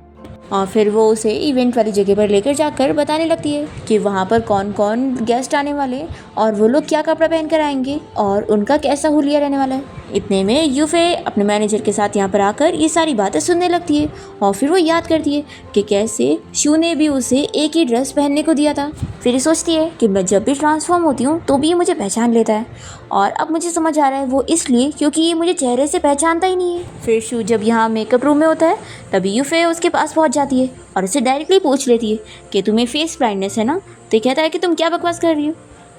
A: और फिर वो उसे इवेंट वाली जगह पर लेकर जाकर बताने लगती है कि वहाँ पर कौन कौन गेस्ट आने वाले और वो लोग क्या कपड़ा पहन कर आएंगे और उनका कैसा हुलिया रहने वाला है। इतने में यूफे अपने मैनेजर के साथ यहाँ पर आकर ये सारी बातें सुनने लगती है और फिर वो याद करती है कि कैसे शू ने भी उसे एक ही ड्रेस पहनने को दिया था। फिर ये सोचती है कि मैं जब भी ट्रांसफॉर्म होती हूँ तो भी ये मुझे पहचान लेता है और अब मुझे समझ आ रहा है वो इसलिए क्योंकि ये मुझे चेहरे से पहचानता ही नहीं है। फिर शू जब यहाँ मेकअप रूम में होता है तभी यूफे उसके पास पहुँच जाती है और उसे डायरेक्टली पूछ लेती है कि तुम्हें फेस ब्लाइंडनेस है ना। तो ये कहता है कि तुम क्या बकवास कर रही हो।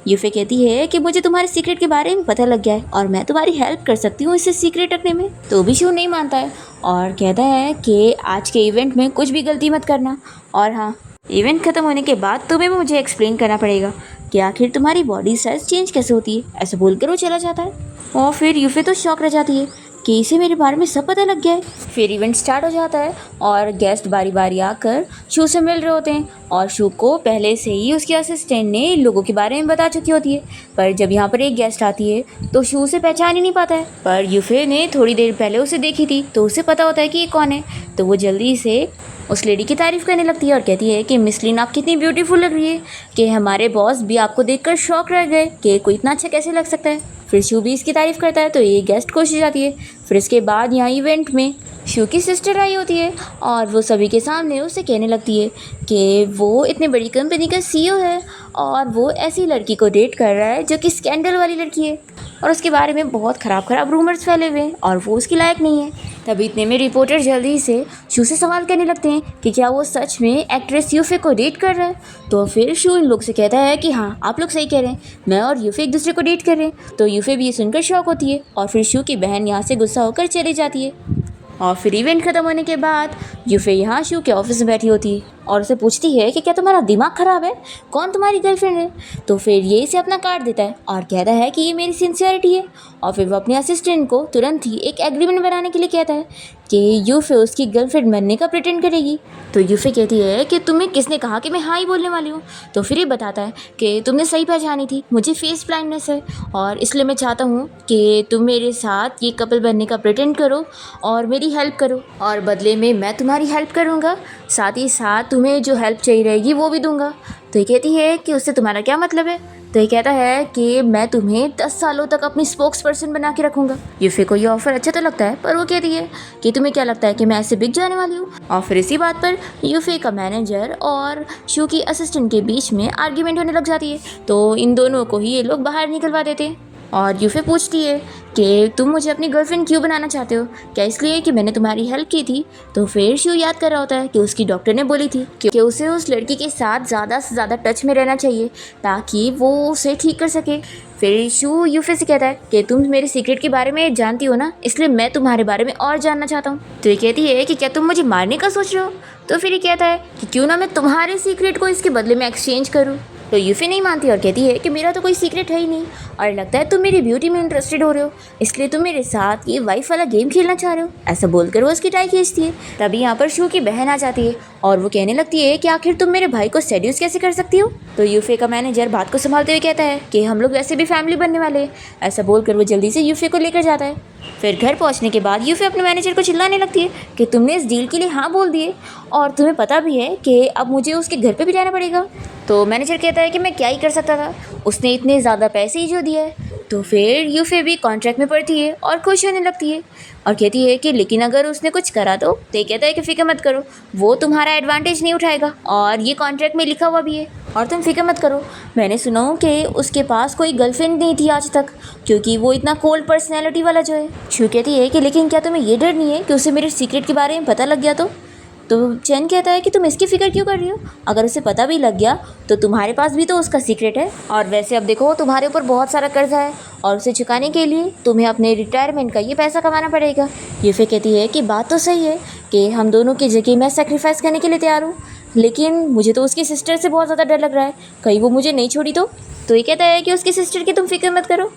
A: यूफे कहती है कि मुझे तुम्हारे सीक्रेट के बारे में पता लग गया है और मैं तुम्हारी हेल्प कर सकती हूँ इसे सीक्रेट रखने में। तो भी शू नहीं मानता है और कहता है कि आज के इवेंट में कुछ भी गलती मत करना और हाँ, इवेंट ख़त्म होने के बाद तुम्हें मुझे एक्सप्लेन करना पड़ेगा कि आखिर तुम्हारी बॉडी साइज चेंज कैसे होती है। ऐसे बोलकर वो चला जाता है और फिर यूफे तो शॉक रह जाती है कि इसे मेरे बारे में सब पता लग गया है। फिर इवेंट स्टार्ट हो जाता है और गेस्ट बारी बारी आकर शू से मिल रहे होते हैं और शू को पहले से ही उसके असिस्टेंट ने लोगों के बारे में बता चुकी होती है। पर जब यहाँ पर एक गेस्ट आती है तो शू उसे पहचान ही नहीं पाता है, पर यूफे ने थोड़ी देर पहले उसे देखी थी तो उसे पता होता है कि ये कौन है। तो वो जल्दी से उस लेडी की तारीफ़ करने लगती है और कहती है कि मिस लिन आप कितनी ब्यूटीफुल लग रही है कि हमारे बॉस भी आपको देखकर शॉक रह गए कि कोई इतना अच्छा कैसे लग सकता है। फिर शू भी इसकी तारीफ़ करता है तो ये गेस्ट खुश हो जाती है। फिर इसके बाद यहाँ इवेंट में शू की सिस्टर आई होती है और वो सभी के सामने उसे कहने लगती है कि वो इतनी बड़ी कंपनी का सीईओ है और वो ऐसी लड़की को डेट कर रहा है जो कि स्कैंडल वाली लड़की है और उसके बारे में बहुत ख़राब रूमर्स फैले हुए हैं और वो उसकी लायक नहीं है। तभी इतने में रिपोर्टर जल्दी से शू से सवाल करने लगते हैं कि क्या वो सच में एक्ट्रेस यूफे को डेट कर रहा है। तो फिर शू इन लोग से कहता है कि हाँ, आप लोग सही कह रहे हैं, मैं और यूफे एक दूसरे को डेट कर रहे हैं। तो यूफे भी ये सुनकर शॉक होती है और फिर शू की बहन यहाँ से गुस्सा होकर चली जाती है। और फिर इवेंट ख़त्म होने के बाद यूफे यहाँ शू के ऑफिस में बैठी होती है और उसे पूछती है कि क्या तुम्हारा दिमाग ख़राब है, कौन तुम्हारी गर्लफ्रेंड है। तो फिर ये इसे अपना कार्ड देता है और कहता है कि ये मेरी सिंसियरिटी है। और फिर वो अपने असिस्टेंट को तुरंत ही एक एग्रीमेंट बनाने के लिए कहता है कि यूफे उसकी गर्लफ्रेंड बनने का प्रिटेंड करेगी। तो यूफे कहती है कि तुम्हें किसने कहा कि मैं हाँ ही बोलने वाली हूँ। तो फिर ये बताता है कि तुमने सही पहचानी थी, मुझे फेस ब्लाइंडनेस है और इसलिए मैं चाहता हूँ कि तुम मेरे साथ ये कपल बनने का प्रिटेंड करो और मेरी हेल्प करो, और बदले में मैं तुम्हारी हेल्प करूँगा, साथ ही साथ तुम्हें जो हेल्प चाहिए रहेगी वो भी दूंगा। तो ये कहती है कि उससे तुम्हारा क्या मतलब है। तो ये कहता है कि मैं तुम्हें 10 सालों तक अपनी स्पोक्स पर्सन बना के रखूँगा। यूफे को ये ऑफ़र अच्छा तो लगता है, पर वो कहती है कि तुम्हें क्या लगता है कि मैं ऐसे बिक जाने वाली हूँ। और फिर इसी बात पर यूफे का मैनेजर और शू की असिस्टेंट के बीच में आर्ग्यूमेंट होने लग जाती है। तो इन दोनों को ही ये लोग बाहर निकलवा देते हैं। और यूफे पूछती है कि तुम मुझे अपनी गर्लफ्रेंड क्यों बनाना चाहते हो, क्या इसलिए कि मैंने तुम्हारी हेल्प की थी। तो फिर शू याद कर रहा होता है कि उसकी डॉक्टर ने बोली थी कि उसे उस लड़की के साथ ज़्यादा से ज़्यादा टच में रहना चाहिए ताकि वो उसे ठीक कर सके। फिर शू यूफे से कहता है कि तुम मेरे सीक्रेट के बारे में जानती हो ना, इसलिए मैं तुम्हारे बारे में और जानना चाहता हूँ। तो ये कहती है कि क्या तुम मुझे मारने का सोच रहे हो। तो फिर ये कहता है कि क्यों ना मैं तुम्हारे सीक्रेट को इसके बदले में एक्सचेंज करूँ। तो यूफे नहीं मानती और कहती है कि मेरा तो कोई सीक्रेट है ही नहीं, और लगता है तुम मेरी ब्यूटी में इंटरेस्टेड हो रहे हो, इसलिए तुम मेरे साथ ये वाइफ वाला गेम खेलना चाह रहे हो। ऐसा बोलकर वो उसकी टाई खींचती है। तभी यहाँ पर शू की बहन आ जाती है और वो कहने लगती है कि आखिर तुम मेरे भाई को सेड्यूस कैसे कर सकती हो। तो यूफे का मैनेजर बात को संभालते हुए कहता है कि हम लोग वैसे भी फैमिली बनने वाले हैं। ऐसा बोलकर वो जल्दी से यूफे को लेकर जाता है। फिर घर पहुंचने के बाद यूफे अपने मैनेजर को चिल्लाने लगती है कि तुमने इस डील के लिए हाँ बोल दिए और तुम्हें पता भी है कि अब मुझे उसके घर पे भी रहना पड़ेगा। तो मैनेजर कहता है कि मैं क्या ही कर सकता था, उसने इतने ज़्यादा पैसे ही जो दिए है। तो फिर यूफे भी कॉन्ट्रैक्ट में पड़ती है और खुश होने लगती है और कहती है कि लेकिन अगर उसने कुछ करा तो ये कहता है कि फिक्र मत करो, वो तुम्हारा एडवांटेज नहीं उठाएगा और ये कॉन्ट्रैक्ट में लिखा हुआ भी है, और तुम फिक्र मत करो। मैंने सुना हूँ कि उसके पास कोई गर्लफ्रेंड नहीं थी आज तक, क्योंकि वो इतना कोल्ड पर्सनैलिटी वाला जो है। शू कहती है कि लेकिन क्या तुम्हें ये डर नहीं है कि उसे मेरे सीक्रेट के बारे में पता लग गया तो चैन कहता है कि तुम इसकी फ़िक्र क्यों कर रही हो, अगर उसे पता भी लग गया तो तुम्हारे पास भी तो उसका सीक्रेट है, और वैसे अब देखो तुम्हारे ऊपर बहुत सारा कर्जा है और उसे चुकाने के लिए तुम्हें अपने रिटायरमेंट का ये पैसा कमाना पड़ेगा। यूफे कहती है कि बात तो सही है कि हम दोनों की जगह मैं सेक्रीफाइस करने के लिए तैयार हूँ, लेकिन मुझे तो उसकी सिस्टर से बहुत ज़्यादा डर लग रहा है, कहीं वो मुझे नहीं छोड़ी तो ये कहता है कि उसकी सिस्टर की तुम फिक्र मत करो,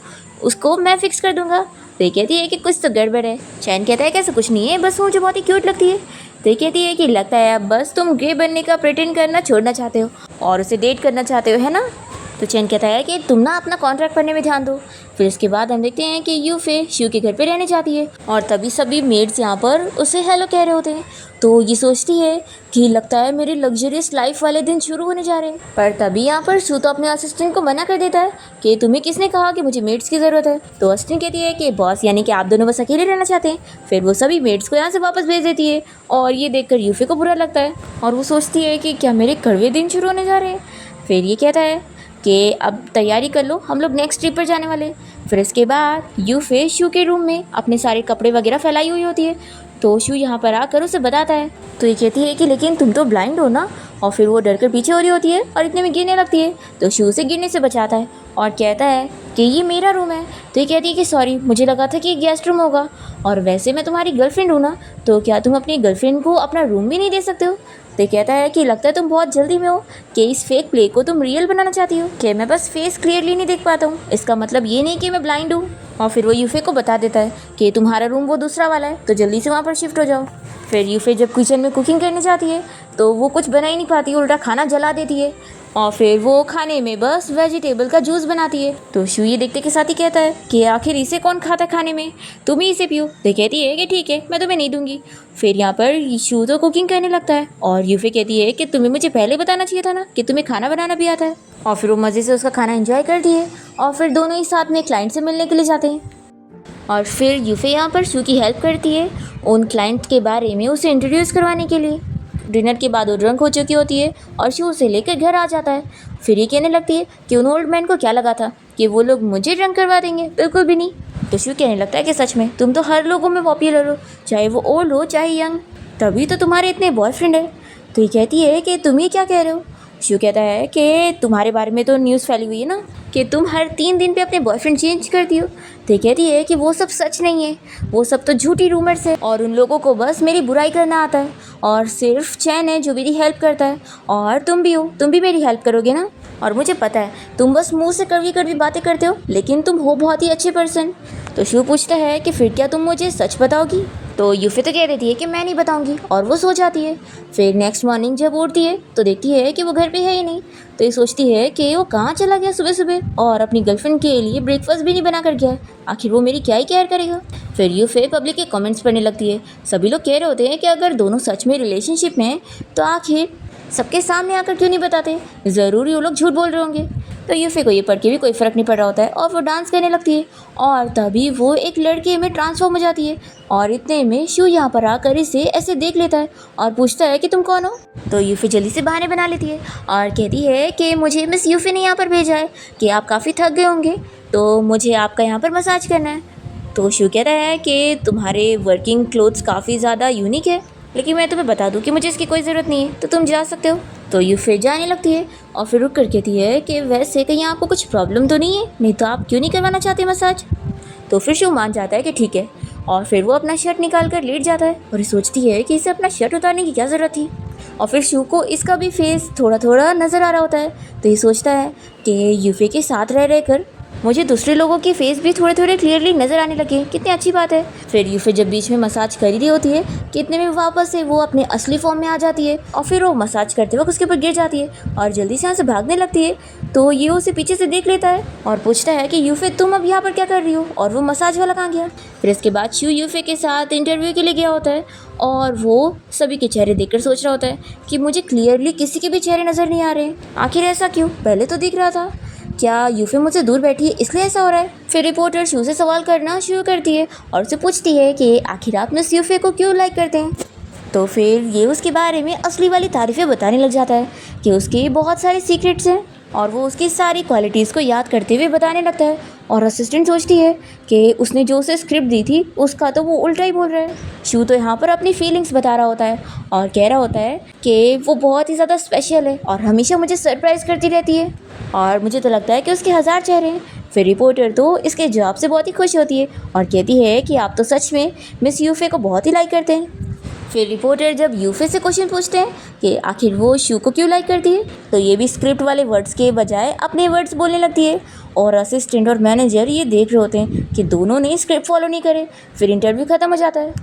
A: उसको मैं फिक्स कर दूंगा। तो ये कहती है कि कुछ तो गड़बड़ है। चैन कहता है कि ऐसा कुछ नहीं है, बस वो मुझे बहुत ही क्यूट लगती है। तो ये कहती है कि लगता है अब बस तुम गे बनने का प्रिटेंड करना छोड़ना चाहते हो और उसे डेट करना चाहते हो, है ना। तो चैन कहता है कि तुम ना अपना कॉन्ट्रैक्ट पढ़ने में ध्यान दो। फिर इसके बाद हम देखते हैं कि यूफे शू के घर पे रहने जाती है और तभी सभी मेड्स यहाँ पर उसे हेलो कह रहे होते हैं। तो ये सोचती है कि लगता है मेरे लग्जरियस लाइफ वाले दिन शुरू होने जा रहे हैं, पर तभी यहाँ पर शू तो अपने असिस्टेंट को मना कर देता है कि तुम्हें किसने कहा कि मुझे मेड्स की ज़रूरत है। तो असिस्टेंट कहती है कि बॉस यानी कि आप दोनों बस अकेले रहना चाहते हैं। फिर वो सभी मेड्स को यहाँ से वापस भेज देती है और ये देखकर यूफे को बुरा लगता है और वो सोचती है कि क्या मेरे कड़वे दिन शुरू होने जा रहे हैं। फिर ये कहता है कि अब तैयारी कर लो, हम लोग नेक्स्ट ट्रिप पर जाने वाले। फिर इसके बाद यूफे शू के रूम में अपने सारे कपड़े वगैरह फैलाई हुई होती है। तो शू यहाँ पर आकर उसे बताता है। तो ये कहती है कि लेकिन तुम तो ब्लाइंड हो ना, और फिर वो डर कर पीछे हो रही होती है और इतने में गिरने लगती है। तो शू से गिरने से बचाता है और कहता है कि ये मेरा रूम है। तो ये कहती है कि सॉरी, मुझे लगा था कि ये गेस्ट रूम होगा, और वैसे मैं तुम्हारी गर्लफ्रेंड हूँ ना, तो क्या तुम अपनी गर्लफ्रेंड को अपना रूम भी नहीं दे सकते हो। तो कहता है कि लगता है तुम बहुत जल्दी में हो कि इस फेक प्ले को तुम रियल बनाना चाहती हो, कि मैं बस फेस क्लियरली नहीं देख पाता हूँ, इसका मतलब ये नहीं कि मैं ब्लाइंड हूँ। और फिर वो यूफे को बता देता है कि तुम्हारा रूम वो दूसरा वाला है, तो जल्दी से वहाँ पर शिफ्ट हो जाओ। फिर यूफे जब किचन में कुकिंग करने जाती है तो वो कुछ बना ही नहीं पाती, उल्टा खाना जला देती है और फिर वो खाने में बस वेजिटेबल का जूस बनाती है। तो शू ये देखते के साथ ही कहता है कि आखिर इसे कौन खाता है खाने में, तुम ही इसे पियो। तो कहती है कि ठीक है, मैं तुम्हें नहीं दूंगी। फिर यहाँ पर शू तो कुकिंग करने लगता है और यूफे कहती है कि तुम्हें मुझे पहले बताना चाहिए था ना कि तुम्हें खाना बनाना भी आता है। और फिर वो मज़े से उसका खाना एंजॉय करती है और फिर दोनों ही साथ में क्लाइंट से मिलने के लिए जाते हैं। और फिर यूफे यहाँ पर शू की हेल्प करती है उन क्लाइंट के बारे में उसे इंट्रोड्यूस करवाने के लिए। डिनर के बाद वो ड्रंक हो चुकी होती है और शू उसे लेकर घर आ जाता है। फिर ये कहने लगती है कि उन ओल्ड मैन को क्या लगा था कि वो लोग मुझे ड्रंक करवा देंगे, बिल्कुल भी नहीं। तो शू कहने लगता है कि सच में तुम तो हर लोगों में पॉपुलर हो, चाहे वो ओल्ड हो चाहे यंग, तभी तो तुम्हारे इतने बॉयफ्रेंड है। तो ये कहती है कि तुम ही क्या कह रहे हो। शू कहता है कि तुम्हारे बारे में तो न्यूज़ फैली हुई है ना कि तुम हर 3 दिन पे अपने बॉयफ्रेंड चेंज करती हो। तो कहती है कि वो सब सच नहीं है, वो सब तो झूठी रूमर्स है और उन लोगों को बस मेरी बुराई करना आता है और सिर्फ चैन है जो मेरी हेल्प करता है और तुम भी हो, तुम भी मेरी हेल्प करोगे ना। और मुझे पता है तुम बस मुंह से कड़वी कड़वी बातें करते हो, लेकिन तुम हो बहुत ही अच्छे पर्सन। तो शिव पूछता है कि फिर क्या तुम मुझे सच बताओगी। तो यूफी तो कह देती है कि मैं नहीं बताऊंगी और वो सो जाती है। फिर नेक्स्ट मॉर्निंग जब उठती है तो देखती है कि वो घर पे है ही नहीं। तो ये सोचती है कि वो कहाँ चला गया सुबह सुबह और अपनी गर्लफ्रेंड के लिए ब्रेकफास्ट भी नहीं बना कर गया है। आखिर वो मेरी क्या ही केयर करेगा। फिर यूफी पब्लिक के कमेंट्स पढ़ने लगती है। सभी लोग कह रहे होते हैं कि अगर दोनों सच में रिलेशनशिप में हैं तो आखिर सबके सामने आकर क्यों नहीं बताते, ज़रूरी वो लोग झूठ बोल रहे होंगे। तो यूफी को ये पढ़ के भी कोई फ़र्क नहीं पड़ रहा होता है और वो डांस करने लगती है और तभी वो एक लड़के में ट्रांसफॉर्म हो जाती है। और इतने में शू यहाँ पर आकर इसे ऐसे देख लेता है और पूछता है कि तुम कौन हो। तो यूफी जल्दी से बहाने बना लेती है और कहती है कि मुझे मिस यूफी ने यहाँ पर भेजा है कि आप काफ़ी थक गए होंगे तो मुझे आपका यहाँ पर मसाज करना है। तो शू कहता है कि तुम्हारे वर्किंग क्लोथ्स काफ़ी ज़्यादा यूनिक है, लेकिन मैं तुम्हें बता दूं कि मुझे इसकी कोई ज़रूरत नहीं है, तो तुम जा सकते हो। तो ये फिर जाने लगती है और फिर रुक कर कहती है कि वैसे कहीं आपको कुछ प्रॉब्लम तो नहीं है, नहीं तो आप क्यों नहीं करवाना चाहते मसाज। तो फिर शू मान जाता है कि ठीक है और फिर वो अपना शर्ट निकाल कर लेट जाता है और ये सोचती है कि इसे अपना शर्ट उतारने की क्या ज़रूरत थी। और फिर शू को इसका भी फेस थोड़ा थोड़ा नज़र आ रहा होता है। तो ये सोचता है कि यूफी के साथ रह रहकर मुझे दूसरे लोगों के फेस भी थोड़े थोड़े क्लियरली नज़र आने लगे, कितनी अच्छी बात है। फिर यूफी जब बीच में मसाज कर ही रही होती है कि इतने में वापस से वो अपने असली फॉर्म में आ जाती है और फिर वो मसाज करते वक्त उसके ऊपर गिर जाती है और जल्दी से यहाँ से भागने लगती है। तो ये उसे पीछे से देख लेता है और पूछता है कि यूफी तुम अब यहाँ पर क्या कर रही हो और वो मसाज वाला कहाँ गया। फिर इसके बाद शू यूफी के साथ इंटरव्यू के लिए गया होता है और वो सभी के चेहरे देखकर सोच रहा होता है कि मुझे क्लियरली किसी के भी चेहरे नज़र नहीं आ रहे, आखिर ऐसा क्यों, पहले तो दिख रहा था, क्या यूफी मुझसे दूर बैठी है इसलिए ऐसा हो रहा है। फिर रिपोर्टर शू से सवाल करना शुरू करती है और उसे पूछती है कि आखिर आप मिस यूफी को क्यों लाइक करते हैं। तो फिर ये उसके बारे में असली वाली तारीफ़ें बताने लग जाता है कि उसके बहुत सारे सीक्रेट्स हैं और वो उसकी सारी क्वालिटीज़ को याद करते हुए बताने लगता है। और असिस्टेंट सोचती है कि उसने जो उसे स्क्रिप्ट दी थी उसका तो वो उल्टा ही बोल रहा है। शू तो यहाँ पर अपनी फीलिंग्स बता रहा होता है और कह रहा होता है कि वो बहुत ही ज़्यादा स्पेशल है और हमेशा मुझे सरप्राइज़ करती रहती है और मुझे तो लगता है कि उसके 1000 चेहरे हैं। फिर रिपोर्टर तो इसके जवाब से बहुत ही खुश होती है और कहती है कि आप तो सच में मिस यूफी को बहुत ही लाइक करते हैं। फिर रिपोर्टर जब यूफी से क्वेश्चन पूछते हैं कि आखिर वो शू को क्यों लाइक करती है, तो ये भी स्क्रिप्ट वाले वर्ड्स के बजाय अपने वर्ड्स बोलने लगती है और असिस्टेंट और मैनेजर ये देख रहे होते हैं कि दोनों ने स्क्रिप्ट फॉलो नहीं करे। फिर इंटरव्यू ख़त्म हो जाता है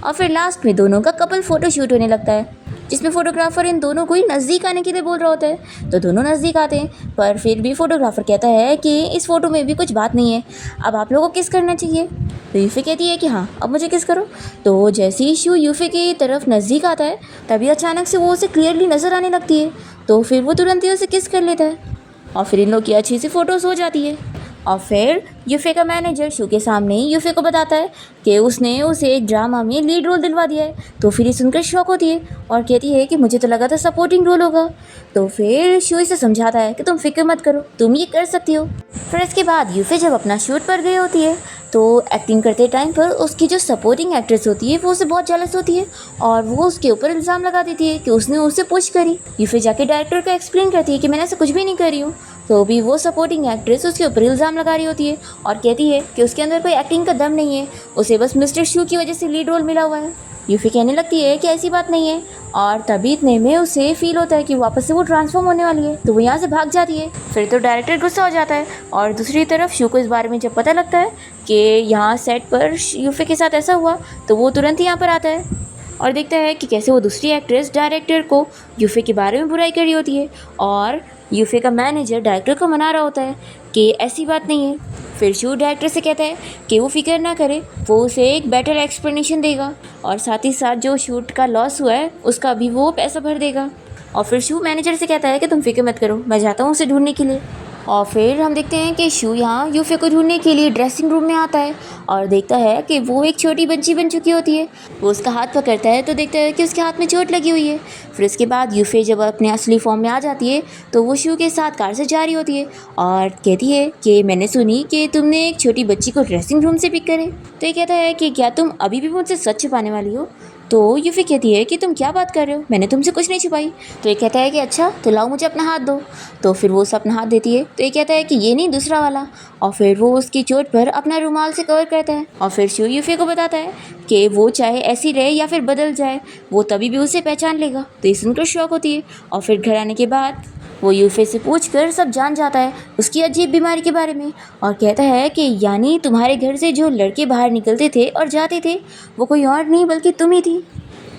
A: और फिर लास्ट में दोनों का कपल फ़ोटो शूट होने लगता है, जिसमें फ़ोटोग्राफ़र इन दोनों को ही नज़दीक आने के लिए बोल रहा होता है। तो दोनों नज़दीक आते हैं पर फिर भी फ़ोटोग्राफ़र कहता है कि इस फ़ोटो में भी कुछ बात नहीं है, अब आप लोगों को किस करना चाहिए। तो यूफी कहती है कि हाँ अब मुझे किस करो। तो जैसे ही शू यूफी की तरफ नज़दीक आता है तभी अचानक से वो उसे क्लियरली नज़र आने लगती है। तो फिर वो तुरंत ही उसे किस कर लेता है और फिर इन लोग की अच्छी सी फ़ोटोज़ हो जाती है। और फिर यूफी का मैनेजर शू के सामने ही यूफी को बताता है कि उसने उसे एक ड्रामा में लीड रोल दिलवा दिया है। तो फिर ये सुनकर शॉक होती है और कहती है कि मुझे तो लगा था सपोर्टिंग रोल होगा। तो फिर शू इसे समझाता है कि तुम फिक्र मत करो, तुम ये कर सकती हो। फिर इसके बाद यूफी जब अपना शूट पर गई होती है तो एक्टिंग करते टाइम पर उसकी जो सपोर्टिंग एक्ट्रेस होती है वो उसे बहुत जेलस होती है और वो उसके ऊपर इल्ज़ाम लगा देती है कि उसने उसे पुश करी। यूफी जाके डायरेक्टर को एक्सप्लेन करती है कि मैंने ऐसा कुछ भी नहीं करी हूँ। तो भी वो सपोर्टिंग एक्ट्रेस उसके ऊपर इल्ज़ाम लगा रही होती है और कहती है कि उसके अंदर कोई एक्टिंग का दम नहीं है, उसे बस मिस्टर शू की वजह से लीड रोल मिला हुआ है। यूफी कहने लगती है कि ऐसी बात नहीं है और तभी इतने में उसे फील होता है कि वापस से वो ट्रांसफॉर्म होने वाली है, तो वो यहाँ से भाग जाती है। फिर तो डायरेक्टर गुस्सा हो जाता है और दूसरी तरफ शू को इस बारे में जब पता लगता है कि यहाँ सेट पर यूफी के साथ ऐसा हुआ तो वो तुरंत ही यहाँ पर आता है और देखता है कि कैसे वो दूसरी एक्ट्रेस डायरेक्टर को यूफी के बारे में बुराई कर रही होती है और यूफी का मैनेजर डायरेक्टर को मना रहा होता है कि ऐसी बात नहीं है। फिर शू डायरेक्टर से कहता है कि वो फिक्र ना करे, वो उसे एक बेटर एक्सप्लेनेशन देगा और साथ ही साथ जो शूट का लॉस हुआ है उसका भी वो पैसा भर देगा। और फिर शू मैनेजर से कहता है कि तुम फिक्र मत करो, मैं जाता हूँ उसे ढूंढने के लिए। और फिर हम देखते हैं कि शू यहाँ यूफी को ढूंढने के लिए ड्रेसिंग रूम में आता है और देखता है कि वो एक छोटी बच्ची बन चुकी होती है। वो उसका हाथ पकड़ता है तो देखता है कि उसके हाथ में चोट लगी हुई है। फिर उसके बाद यूफी जब अपने असली फॉर्म में आ जाती है तो वो शू के साथ कार से जा रही होती है और कहती है कि मैंने सुनी कि तुमने एक छोटी बच्ची को ड्रेसिंग रूम से पिक करे। तो ये कहता है कि क्या तुम अभी भी मुझसे सच छुपाने वाली हो। तो यूफी कहती है कि तुम क्या बात कर रहे हो, मैंने तुमसे कुछ नहीं छुपाई। तो ये कहता है कि अच्छा तो लाओ मुझे अपना हाथ दो। तो फिर वो उसे अपना हाथ देती है। तो ये कहता है कि ये नहीं, दूसरा वाला। और फिर वो उसकी चोट पर अपना रुमाल से कवर करता है और फिर शू यूफी को बताता है कि वो चाहे ऐसी रहे या फिर बदल जाए, वो तभी भी उसे पहचान लेगा। तो ये सुनकर शौक होती है और फिर घर आने के बाद वो यूफे से पूछकर सब जान जाता है उसकी अजीब बीमारी के बारे में और कहता है कि यानी तुम्हारे घर से जो लड़के बाहर निकलते थे और जाते थे वो कोई और नहीं बल्कि तुम ही थी।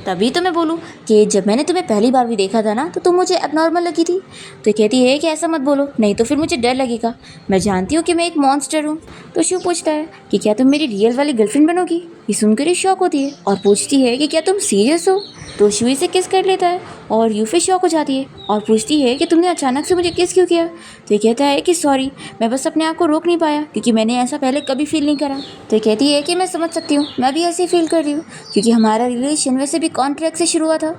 A: तभी तो मैं बोलूँ कि जब मैंने तुम्हें पहली बार भी देखा था ना तो तुम मुझे एबनॉर्मल लगी थी। तो कहती है कि ऐसा मत बोलो, नहीं तो फिर मुझे डर लगेगा, मैं जानती हूँ कि मैं एक मॉन्स्टर हूँ। तो शू पूछता है कि क्या तुम मेरी रियल वाली गर्लफ्रेंड बनोगी। ये सुनकर ही शॉक होती है और पूछती है कि क्या तुम सीरियस हो। तो शू इसे किस कर लेता है और यूफे शॉक हो जाती है और पूछती है कि तुमने अचानक से मुझे किस क्यों किया। तो ये कहता है कि सॉरी, मैं बस अपने आप को रोक नहीं पाया क्योंकि मैंने ऐसा पहले कभी फील नहीं करा। तो ये कहती है कि मैं समझ सकती हूँ, मैं भी ऐसे ही फील कर रही हूँ क्योंकि हमारा रिलेशन वैसे भी कॉन्ट्रैक्ट से शुरू हुआ था।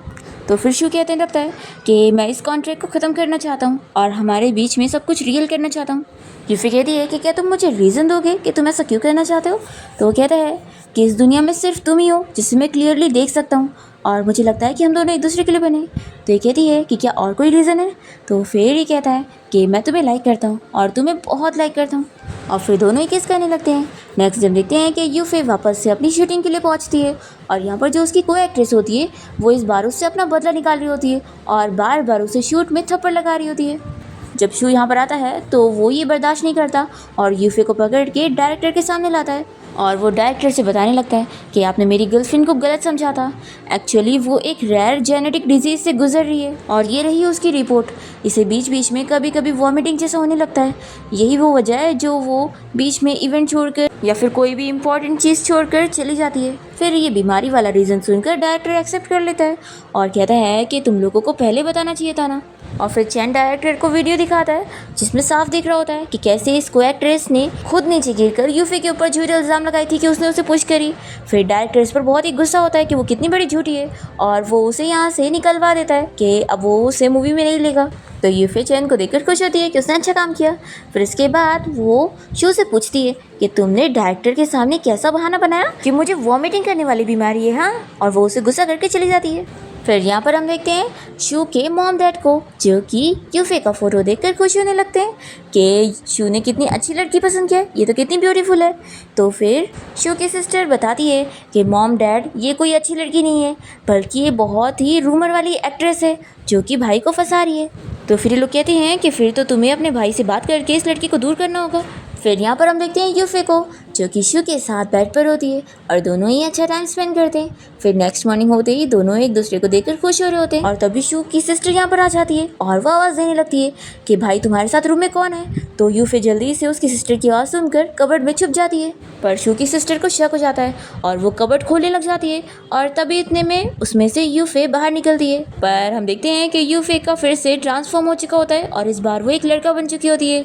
A: तो फिर शू कहते रहता है कि मैं इस कॉन्ट्रैक्ट को ख़त्म करना चाहता हूँ और हमारे बीच में सब कुछ रियल करना चाहता हूँ। यूफी कहती है कि क्या तुम मुझे रीज़न दोगे कि तुम ऐसा क्यों करना चाहते हो। तो वो कहता है कि इस दुनिया में सिर्फ तुम ही हो जिसे मैं क्लियरली देख सकता हूँ और मुझे लगता है कि हम दोनों एक दूसरे के लिए बने। तो ये कहती है कि क्या और कोई रीज़न है। तो फिर ये कहता है कि मैं तुम्हें लाइक करता हूँ और तुम्हें बहुत लाइक करता हूँ और फिर दोनों ही किस करने लगते हैं। नेक्स्ट दिन देखते हैं कि यूफे वापस से अपनी शूटिंग के लिए पहुँचती है और यहाँ पर जो उसकी को एक्ट्रेस होती है वो इस बार उससे अपना बदला निकाल रही होती है और बार बार उसे शूट में थप्पड़ लगा रही होती है। जब शू यहाँ पर आता है तो वो ये बर्दाश्त नहीं करता और यूफे को पकड़ के डायरेक्टर के सामने लाता है और वो डायरेक्टर से बताने लगता है कि आपने मेरी गर्लफ्रेंड को गलत समझा था, एक्चुअली वो एक रेयर जेनेटिक डिजीज़ से गुजर रही है और ये रही उसकी रिपोर्ट। इसे बीच बीच में कभी कभी वॉमिटिंग जैसा होने लगता है, यही वो वजह है जो वो बीच में इवेंट छोड़कर या फिर कोई भी इम्पोर्टेंट चीज़ छोड़कर चली जाती है। फिर ये बीमारी वाला रीज़न सुनकर डायरेक्टर एक्सेप्ट कर लेता है और कहता है कि तुम लोगों को पहले बताना चाहिए था ना। और फिर चैन डायरेक्टर को वीडियो दिखाता है जिसमें साफ दिख रहा होता है कि कैसे इस को एक्ट्रेस ने खुद नीचे गिरकर यूफे के ऊपर झूठे इल्ज़ाम लगाई थी कि उसने उसे पुश करी। फिर डायरेक्टर इस पर बहुत ही गुस्सा होता है कि वो कितनी बड़ी झूठी है और वो उसे यहाँ से निकलवा देता है कि अब वो उसे मूवी में नहीं लेगा। तो यूफे चैन को देखकर खुश होती है कि उसने अच्छा काम किया। फिर इसके बाद वो शू से पूछती है कि तुमने डायरेक्टर के सामने कैसा बहाना बनाया कि मुझे वॉमिटिंग करने वाली बीमारी है, हाँ, और वो उसे गुस्सा करके चली जाती है। फिर यहाँ पर हम देखते हैं शू के मॉम डैड को जो कि यूफे का फ़ोटो देखकर खुश होने लगते हैं कि शू ने कितनी अच्छी लड़की पसंद किया, ये तो कितनी ब्यूटीफुल है। तो फिर शू की सिस्टर बताती है कि मॉम डैड ये कोई अच्छी लड़की नहीं है बल्कि ये बहुत ही रूमर वाली एक्ट्रेस है जो कि भाई को फंसा रही है। तो फिर ये लोग कहते हैं कि फिर तो तुम्हें अपने भाई से बात करके इस लड़की को दूर करना होगा। फिर यहाँ पर हम देखते हैं यूफे को जो कि शू के साथ बेड पर होती है और दोनों ही अच्छा टाइम स्पेंड करते हैं। फिर नेक्स्ट मॉर्निंग होते ही दोनों एक दूसरे को देखकर खुश हो रहे होते हैं और तभी शू की सिस्टर यहाँ पर आ जाती है और वो आवाज़ देने लगती है कि भाई तुम्हारे साथ रूम में कौन है। तो यूफे जल्दी से उसकी सिस्टर की आवाज़ सुनकर कबर्ड में छुप जाती है पर शू की सिस्टर को शक हो जाता है और वो कबर्ड खोलने लग जाती है और तभी इतने में उसमें से यूफे बाहर निकलती है। पर हम देखते हैं कि यूफे का फिर से ट्रांसफॉर्म हो चुका होता है और इस बार वो एक लड़का बन चुकी होती है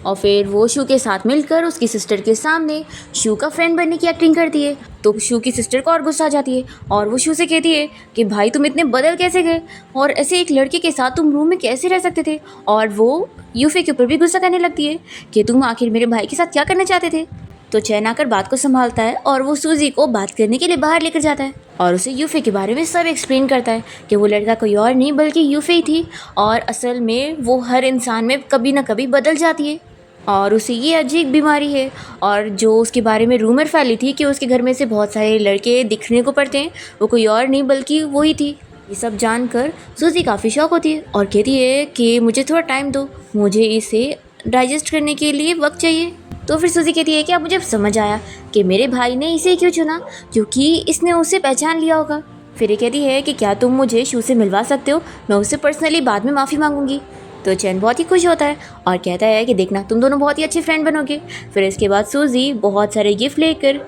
A: और फिर वो शू के साथ मिलकर उसकी सिस्टर के सामने शू का फ्रेंड बनने की एक्टिंग करती है। तो शू की सिस्टर को और गुस्सा आ जाती है और वो शू से कहती है कि भाई तुम इतने बदल कैसे गए और ऐसे एक लड़के के साथ तुम रूम में कैसे रह सकते थे। और वो यूफे के ऊपर भी गुस्सा करने लगती है कि तुम आखिर मेरे भाई के साथ क्या करना चाहते थे। तो चैन आकर बात को संभालता है और वो सूजी को बात करने के लिए बाहर लेकर जाता है और उसे यूफे के बारे में सब एक्सप्लेन करता है कि वो लड़का कोई और नहीं बल्कि यूफे ही थी और असल में वो हर इंसान में कभी ना कभी बदल जाती है और उसे ये अजीब बीमारी है। और जो उसके बारे में रूमर फैली थी कि उसके घर में से बहुत सारे लड़के दिखने को पड़ते हैं, वो कोई और नहीं बल्कि वही थी। ये सब जानकर सूजी काफ़ी शौक होती है और कहती है कि मुझे थोड़ा टाइम दो, मुझे इसे डाइजेस्ट करने के लिए वक्त चाहिए। तो फिर सूजी कहती है कि अब मुझे समझ आया कि मेरे भाई ने इसे क्यों चुना, क्योंकि इसने उसे पहचान लिया होगा। फिर ये कहती है कि क्या तुम मुझे शू से मिलवा सकते हो, मैं उससे पर्सनली बाद में माफ़ी मांगूंगी। तो चैन बहुत ही खुश होता है और कहता है कि देखना तुम दोनों बहुत ही अच्छे फ्रेंड बनोगे। फिर इसके बाद सूजी बहुत सारे गिफ्ट लेकर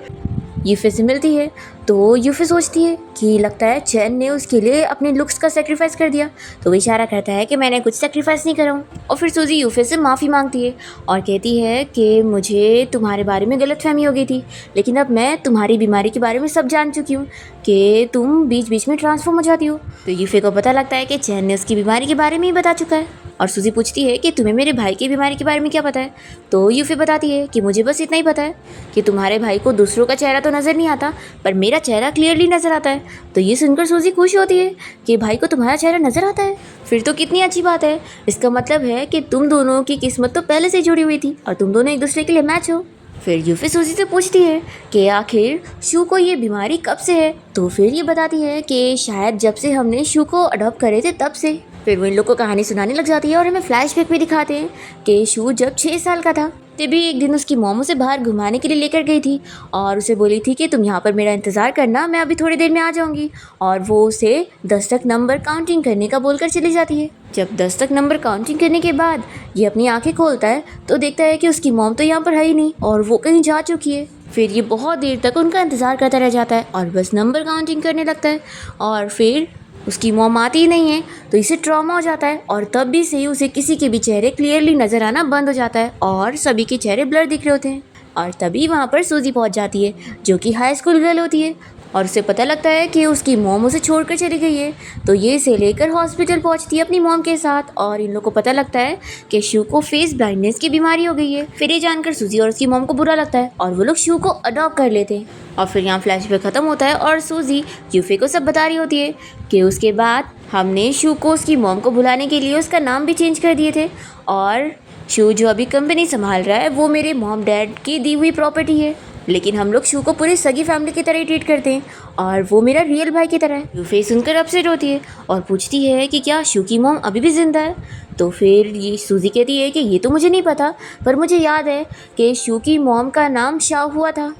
A: यूफे से मिलती है। तो यूफे सोचती है कि लगता है चैन ने उसके लिए अपने लुक्स का सेक्रीफाइस कर दिया, तो वो इशारा करता है कि मैंने कुछ सेक्रीफाइस नहीं करा हूँ। और फिर सूजी यूफे से माफ़ी मांगती है और कहती है कि मुझे तुम्हारे बारे में गलतफहमी हो गई थी, लेकिन अब मैं तुम्हारी बीमारी के बारे में सब जान चुकी हूँ कि तुम बीच बीच में ट्रांसफॉर्म हो जाती हो। तो यूफे को पता लगता है कि चैन ने उसकी बीमारी के बारे में ही बता चुका है और सूजी पूछती है कि तुम्हें मेरे भाई की बीमारी के बारे में क्या पता है। तो यूफे बताती है कि मुझे बस इतना ही पता है कि तुम्हारे भाई को दूसरों का चेहरा तो नज़र नहीं आता, पर मेरा चेहरा क्लियरली नज़र आता है। तो ये सुनकर सूजी खुश होती है कि भाई को तुम्हारा चेहरा नज़र आता है, फिर तो कितनी अच्छी बात है। इसका मतलब है कि तुम दोनों की किस्मत तो पहले से जुड़ी हुई थी और तुम दोनों एक दूसरे के लिए मैच हो। फिर यूफे सूजी से पूछती है कि आखिर शू को ये बीमारी कब से है। तो फिर ये बताती है कि शायद जब से हमने शू को अडॉप्ट करे थे तब से। फिर वो इन लोग को कहानी सुनाने लग जाती है और हमें फ्लैशबैक भी दिखाते हैं कि शू जब 6 साल का था तभी एक दिन उसकी मॉम उसे बाहर घुमाने के लिए लेकर गई थी और उसे बोली थी कि तुम यहाँ पर मेरा इंतज़ार करना, मैं अभी थोड़ी देर में आ जाऊँगी। और वो उसे 10 तक नंबर काउंटिंग करने का बोलकर चली जाती है। जब 10 तक नंबर काउंटिंग करने के बाद ये अपनी आंखें खोलता है तो देखता है कि उसकी मॉम तो यहाँ पर है ही नहीं और वो कहीं जा चुकी है। फिर ये बहुत देर तक उनका इंतज़ार करता रह जाता है और बस नंबर काउंटिंग करने लगता है और फिर उसकी मॉम आती ही नहीं है। तो इसे ट्रॉमा हो जाता है और तब भी से उसे किसी के भी चेहरे क्लियरली नज़र आना बंद हो जाता है और सभी के चेहरे ब्लर दिख रहे होते हैं। और तभी वहाँ पर सूजी पहुँच जाती है जो कि हाई स्कूल गर्ल होती है और उसे पता लगता है कि उसकी मॉम उसे छोड़कर चली गई है। तो ये इसे लेकर हॉस्पिटल पहुंचती है अपनी मॉम के साथ और इन लोगों को पता लगता है कि शू को फेस ब्लाइंडनेस की बीमारी हो गई है। फिर ये जानकर सूजी और उसकी मॉम को बुरा लगता है और वो लोग शू को अडॉप्ट कर लेते हैं। और फिर यहाँ फ्लैशबैक ख़त्म होता है और सूजी यूफे को सब बता रही होती है कि उसके बाद हमने शू को उसकी मॉम को बुलाने के लिए उसका नाम भी चेंज कर दिए थे और शू जो अभी कंपनी संभाल रहा है वो मेरे मॉम डैड की दी हुई प्रॉपर्टी है, लेकिन हम लोग शू को पूरी सगी फैमिली की तरह ही ट्रीट करते हैं और वो मेरा रियल भाई की तरह है। यूफे सुनकर अपसेट होती है और पूछती है कि क्या शू की मॉम अभी भी जिंदा है। तो फिर ये सूजी कहती है कि ये तो मुझे नहीं पता, पर मुझे याद है कि शू की मॉम का नाम शाह हुआ था।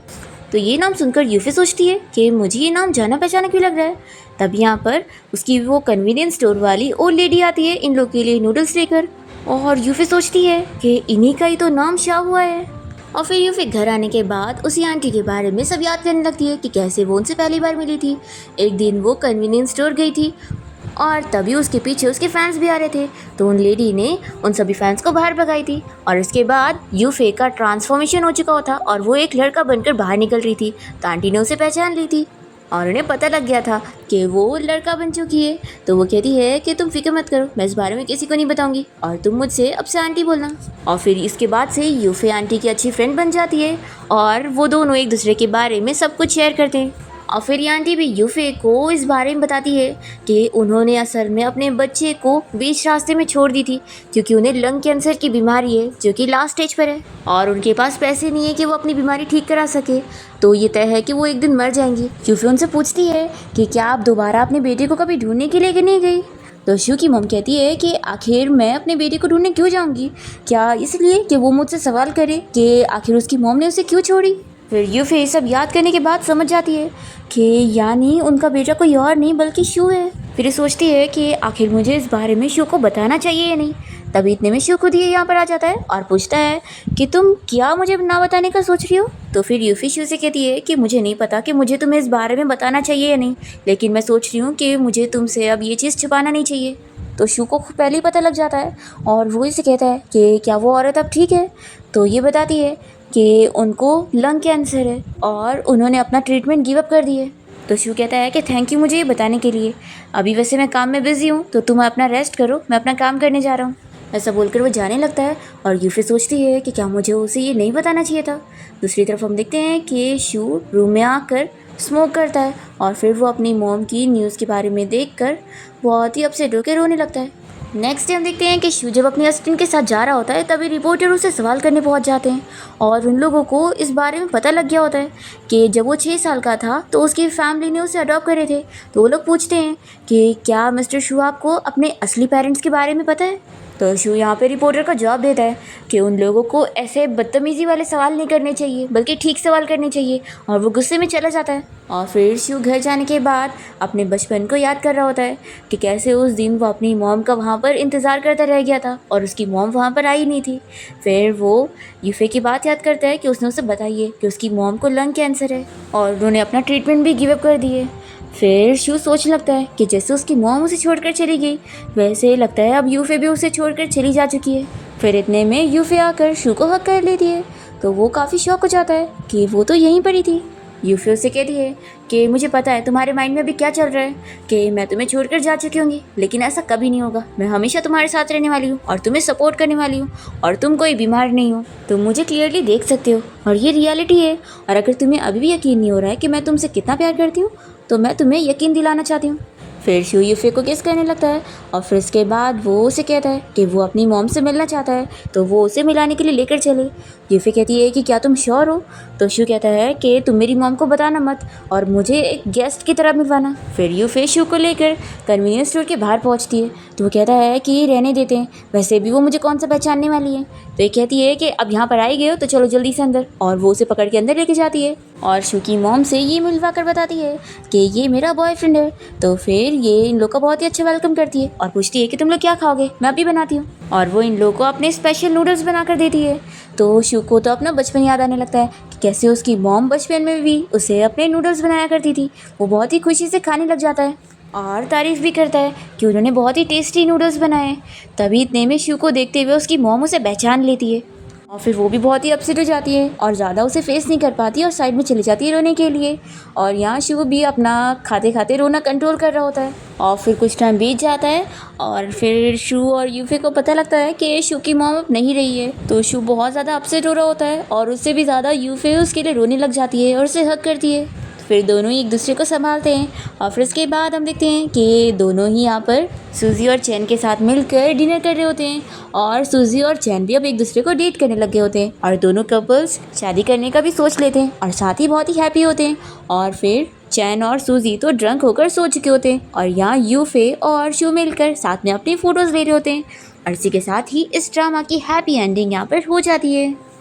A: तो ये नाम सुनकर यूफे सोचती है कि मुझे ये नाम जाना पहचाना क्यों लग रहा है। तब यहाँ पर उसकी वो कन्वीनियंस स्टोर वाली ओल्ड लेडी आती है इन लोग के लिए नूडल्स लेकर और यूफे सोचती है कि इन्हीं का ही तो नाम शाह हुआ है। और फिर यूफे घर आने के बाद उसी आंटी के बारे में सब याद करने लगती है कि कैसे वो उनसे पहली बार मिली थी। एक दिन वो कन्वीनियंस स्टोर गई थी और तभी उसके पीछे उसके फैंस भी आ रहे थे, तो उन लेडी ने उन सभी फैंस को बाहर भगाई थी। और इसके बाद यूफे का ट्रांसफॉर्मेशन हो चुका था और वो एक लड़का बनकर बाहर निकल रही थी। तो आंटी ने उसे पहचान ली थी और उन्हें पता लग गया था कि वो लड़का बन चुकी है। तो वो कहती है कि तुम फिक्र मत करो, मैं इस बारे में किसी को नहीं बताऊंगी और तुम मुझसे अब से आंटी बोलना। और फिर इसके बाद से यूफे आंटी की अच्छी फ्रेंड बन जाती है और वो दोनों एक दूसरे के बारे में सब कुछ शेयर करते हैं। और फिर ये आंटी भी यूफे को इस बारे में बताती है कि उन्होंने असल में अपने बच्चे को बीच रास्ते में छोड़ दी थी क्योंकि उन्हें लंग कैंसर की बीमारी है जो कि लास्ट स्टेज पर है और उनके पास पैसे नहीं है कि वो अपनी बीमारी ठीक करा सके। तो ये तय है कि वो एक दिन मर जाएंगी। यूफे उनसे पूछती है कि क्या आप दोबारा अपने बेटे को कभी ढूंढने के लिए नहीं गई। तो शू की मॉम कहती है कि आखिर मैं अपने बेटे को ढूंढने क्यों जाऊंगी, क्या इसलिए कि वो मुझसे सवाल करे कि आखिर उसकी मॉम ने उसे क्यों छोड़ी। फिर यूफे ये सब याद करने के बाद समझ जाती है कि यानी उनका बेटा कोई और नहीं बल्कि शू है। फिर ये सोचती है कि आखिर मुझे इस बारे में शू को बताना चाहिए या नहीं। तभी इतने में शू खुद ही यहाँ पर आ जाता है और पूछता है कि तुम क्या मुझे ना बताने का सोच रही हो। तो फिर यूफे शू से कहती है कि मुझे नहीं पता कि मुझे तुम्हें इस बारे में बताना चाहिए या नहीं, लेकिन मैं सोच रही हूँ कि मुझे तुमसे अब ये चीज़ छुपाना नहीं चाहिए। तो शू को पहले ही पता लग जाता है और वो इसे कहता है कि क्या वो औरत अब ठीक है। तो ये बताती है कि उनको लंग कैंसर है और उन्होंने अपना ट्रीटमेंट गिव अप कर दिया। तो शू कहता है कि थैंक यू मुझे ये बताने के लिए, अभी वैसे मैं काम में बिजी हूँ तो तुम अपना रेस्ट करो, मैं अपना काम करने जा रहा हूँ। ऐसा बोलकर वो जाने लगता है और यूफे सोचती है कि क्या मुझे उसे ये नहीं बताना चाहिए था। दूसरी तरफ हम देखते हैं कि शू रूम में आकर स्मोक करता है और फिर वो अपनी मॉम की न्यूज़ के बारे में देखकर बहुत ही अपसेट होकर रोने लगता है। नेक्स्ट डे हम देखते हैं कि शू जब अपने असिस्टेंट के साथ जा रहा होता है तभी रिपोर्टर उसे सवाल करने पहुंच जाते हैं और उन लोगों को इस बारे में पता लग गया होता है कि जब वो 6 साल का था तो उसकी फैमिली ने उसे अडॉप्ट करे थे। तो वो लोग पूछते हैं कि क्या मिस्टर शू आपको अपने असली पेरेंट्स के बारे में पता है। तो शू यहाँ पे रिपोर्टर का जवाब देता है कि उन लोगों को ऐसे बदतमीज़ी वाले सवाल नहीं करने चाहिए बल्कि ठीक सवाल करने चाहिए और वो गुस्से में चला जाता है। और फिर शू घर जाने के बाद अपने बचपन को याद कर रहा होता है कि कैसे उस दिन वो अपनी मॉम का वहाँ पर इंतज़ार करता रह गया था और उसकी मॉम वहाँ पर आई नहीं थी। फिर वो यूफे की बात याद करता है कि उसने उसे बताई है कि उसकी मॉम को लंग कैंसर है और उन्होंने अपना ट्रीटमेंट भी गिव अप कर दिए। फिर शू सोचने लगता है कि जैसे उसकी मॉम उसे छोड़कर चली गई वैसे लगता है अब यूफे भी उसे छोड़कर चली जा चुकी है। फिर इतने में यूफे आकर शू को हक कर लेती है तो वो काफ़ी शॉक हो जाता है कि वो तो यहीं पर ही थी। यूफे उससे कहती है कि मुझे पता है तुम्हारे माइंड में अभी क्या चल रहा है कि मैं तुम्हें छोड़कर जा चुकी होंगी, लेकिन ऐसा कभी नहीं होगा। मैं हमेशा तुम्हारे साथ रहने वाली हूँ और तुम्हें सपोर्ट करने वाली हूँ, और तुम कोई बीमार नहीं हो, तुम मुझे क्लियरली देख सकते हो और ये रियलिटी है। और अगर तुम्हें अभी भी यकीन नहीं हो रहा है कि मैं तुमसे कितना प्यार करती हूँ, तो मैं तुम्हें यकीन दिलाना चाहती हूँ। फिर शू यूफे को किस करने लगता है और फिर इसके बाद वो उसे कहता है कि वो अपनी मॉम से मिलना चाहता है, तो वो उसे मिलाने के लिए लेकर चले। यूफे कहती है कि क्या तुम श्योर हो? तो शू कहता है कि तुम मेरी मॉम को बताना मत और मुझे एक गेस्ट की तरह मिलवाना। फिर यूफे शू को लेकर कन्वीनियंस स्टोर के बाहर पहुंचती है, तो वो कहता है कि रहने देते हैं, वैसे भी वो मुझे कौन सा पहचानने वाली है। तो ये कहती है कि अब यहाँ पर आई गए हो तो चलो जल्दी से अंदर, और वो उसे पकड़ के अंदर लेके जाती है और शू की मॉम से ये मिलवा कर बताती है कि ये मेरा बॉयफ्रेंड है। तो फिर ये इन लोग का बहुत ही अच्छा वेलकम करती है और पूछती है कि तुम लोग क्या खाओगे, मैं अभी बनाती हूँ। और वो इन लोगों को अपने स्पेशल नूडल्स बना कर देती है। तो शू को तो अपना बचपन याद आने लगता है कि कैसे उसकी मॉम बचपन में भी उसे अपने नूडल्स बनाया करती थी। वो बहुत ही खुशी से खाने लग जाता है और तारीफ़ भी करता है कि उन्होंने बहुत ही टेस्टी नूडल्स बनाए। तभी इतने में शू को देखते हुए उसकी मॉम उसे पहचान लेती है और फिर वो भी बहुत ही अपसेट हो जाती है और ज़्यादा उसे फेस नहीं कर पाती और साइड में चली जाती है रोने के लिए। और यहाँ शू भी अपना खाते खाते रोना कंट्रोल कर रहा होता है। और फिर कुछ टाइम बीत जाता है और फिर शू और यूफे को पता लगता है कि शू की मॉम अब नहीं रही है। तो शू बहुत ज़्यादा अपसेट हो रहा होता है और उससे भी ज़्यादा यूफे उसके लिए रोने लग जाती है और उसे हग करती है। फिर दोनों ही एक दूसरे को संभालते हैं और फिर इसके बाद हम देखते हैं कि दोनों ही यहाँ पर सूजी और चैन के साथ मिलकर डिनर कर रहे होते हैं और सूजी और चैन भी अब एक दूसरे को डेट करने लगे होते हैं और दोनों कपल्स शादी करने का भी सोच लेते हैं और साथ ही बहुत ही हैप्पी होते हैं। और फिर चैन और सूजी तो ड्रंक होकर सो चुके होते हैं और यहाँ यूफे और शू मिलकर साथ में अपनी फ़ोटोज़ ले रहे होते हैं और इसी के साथ ही इस ड्रामा की हैप्पी एंडिंग यहाँ पर हो जाती है।